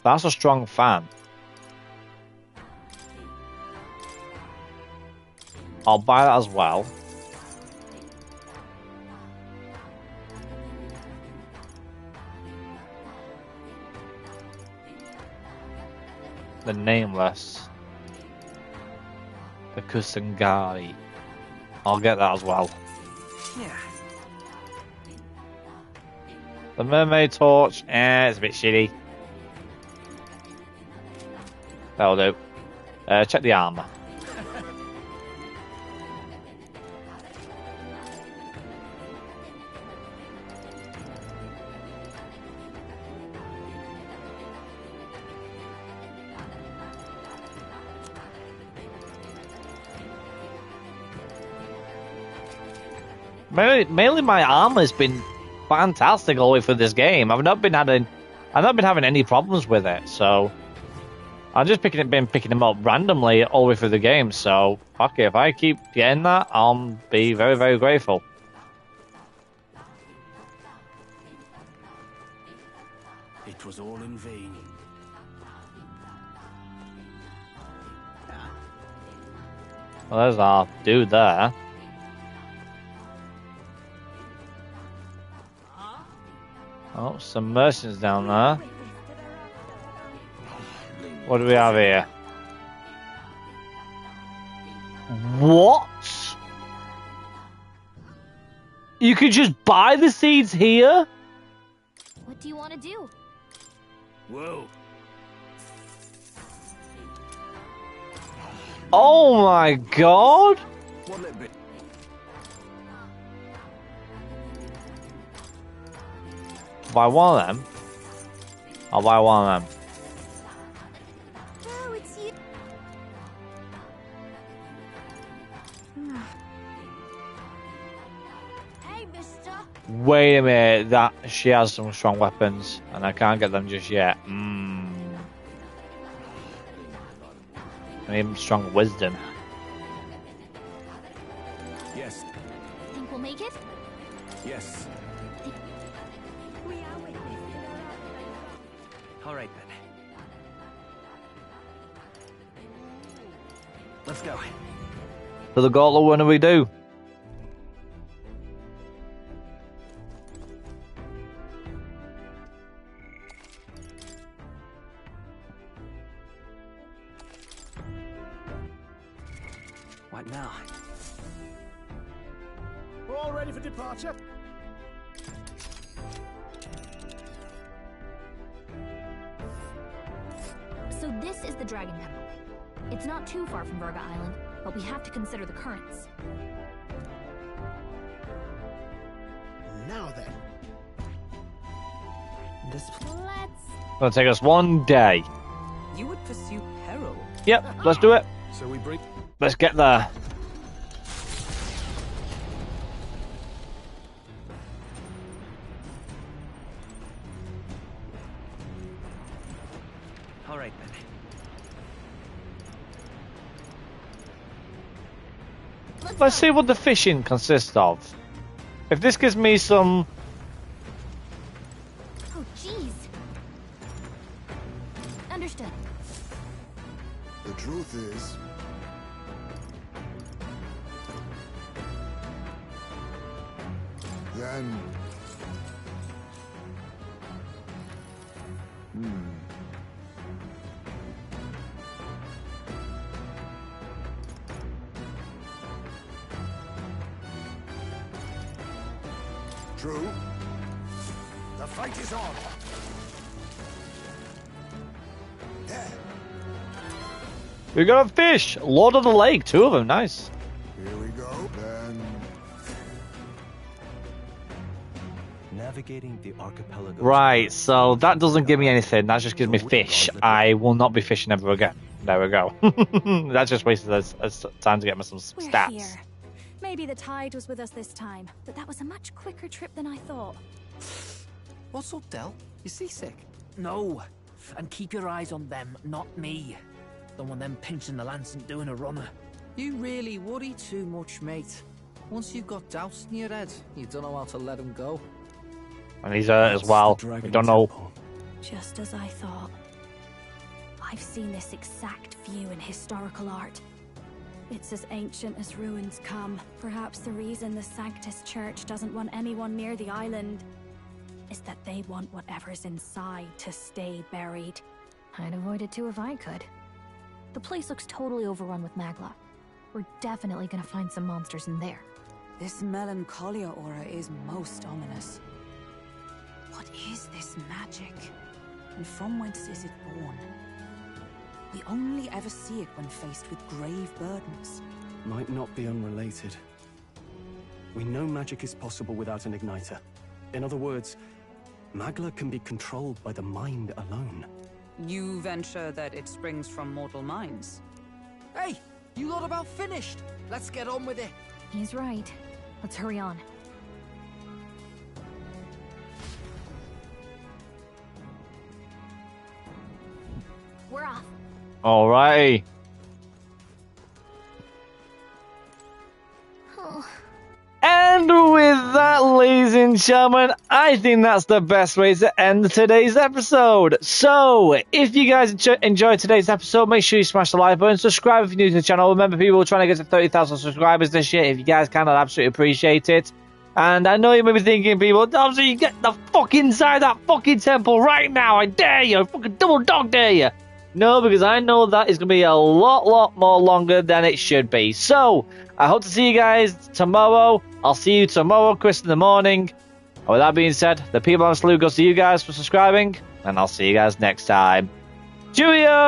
That's a strong fan. I'll buy that as well. The Nameless. The Kusangari. I'll get that as well. Yeah. The Mermaid Torch, it's a bit shitty. That'll do. Check the armor. Mainly my armor's been fantastic all the way through this game. I've not been having any problems with it, so I've just been picking them up randomly all the way through the game. So fuck it, if I keep getting that, I'll be very, very grateful. It was all in vain. Well, there's our dude there. Oh, some merchants down there. What do we have here? What? You could just buy the seeds here? What do you want to do? Whoa. Oh my god! What'll it be? Buy one of them. I'll buy one of them. Oh, it's you. Hey, mister. Wait a minute, that she has some strong weapons, and I can't get them just yet. I need strong wisdom. Yes. Think we'll make it? Yes. We are with this. All right, then. Let's go. For the gauntlet, what do we do? What now? We're all ready for departure. So this is the Dragon Temple. It's not too far from Virga Island, but we have to consider the currents. Now then. It'll take us one day. You would pursue peril. Yep, let's do it. So we bring. Let's get there. All right, then. Let's see what the fishing consists of. If this gives me some... Oh, jeez. Understood. The truth is, then... True. The fight is on. We got a fish! Lord of the Lake, 2 of them, nice. Here we go, then. Navigating the archipelago. Right, so that doesn't give me anything, that just gives me fish. I will not be fishing ever again. There we go. That just wasted us time to get me some We're stats. here. Maybe the tide was with us this time, but that was a much quicker trip than I thought. What's up, Del? You seasick? No. And keep your eyes on them, not me. Don't want them pinching the lance and doing a runner. You really worry too much, mate. Once you've got doused in your head, you don't know how to let them go. And he's hurt as well. We don't know. Just as I thought. I've seen this exact view in historical art. It's as ancient as ruins come. Perhaps the reason the Sanctus Church doesn't want anyone near the island is that they want whatever's inside to stay buried. I'd avoid it too if I could. The place looks totally overrun with magla. We're definitely gonna find some monsters in there. This melancholia aura is most ominous. What is this magic? And from whence is it born? We only ever see it when faced with grave burdens. Might not be unrelated. We know magic is possible without an igniter. In other words, magla can be controlled by the mind alone. You venture that it springs from mortal minds? Hey, you lot about finished. Let's get on with it. He's right. Let's hurry on. We're off. Alrighty. And with that, ladies and gentlemen, I think that's the best way to end today's episode. So, if you guys enjoyed today's episode, make sure you smash the like button, subscribe if you're new to the channel. Remember, people are trying to get to 30,000 subscribers this year. If you guys can, I'd absolutely appreciate it. And I know you may be thinking, people, obviously, you get the fuck inside that fucking temple right now. I dare you. I fucking double dog dare you. No, because I know that is going to be a lot more longer than it should be. So, I hope to see you guys tomorrow. I'll see you tomorrow, Chris, in the morning. And with that being said, the people on salute goes to you guys for subscribing, and I'll see you guys next time. Cheerio!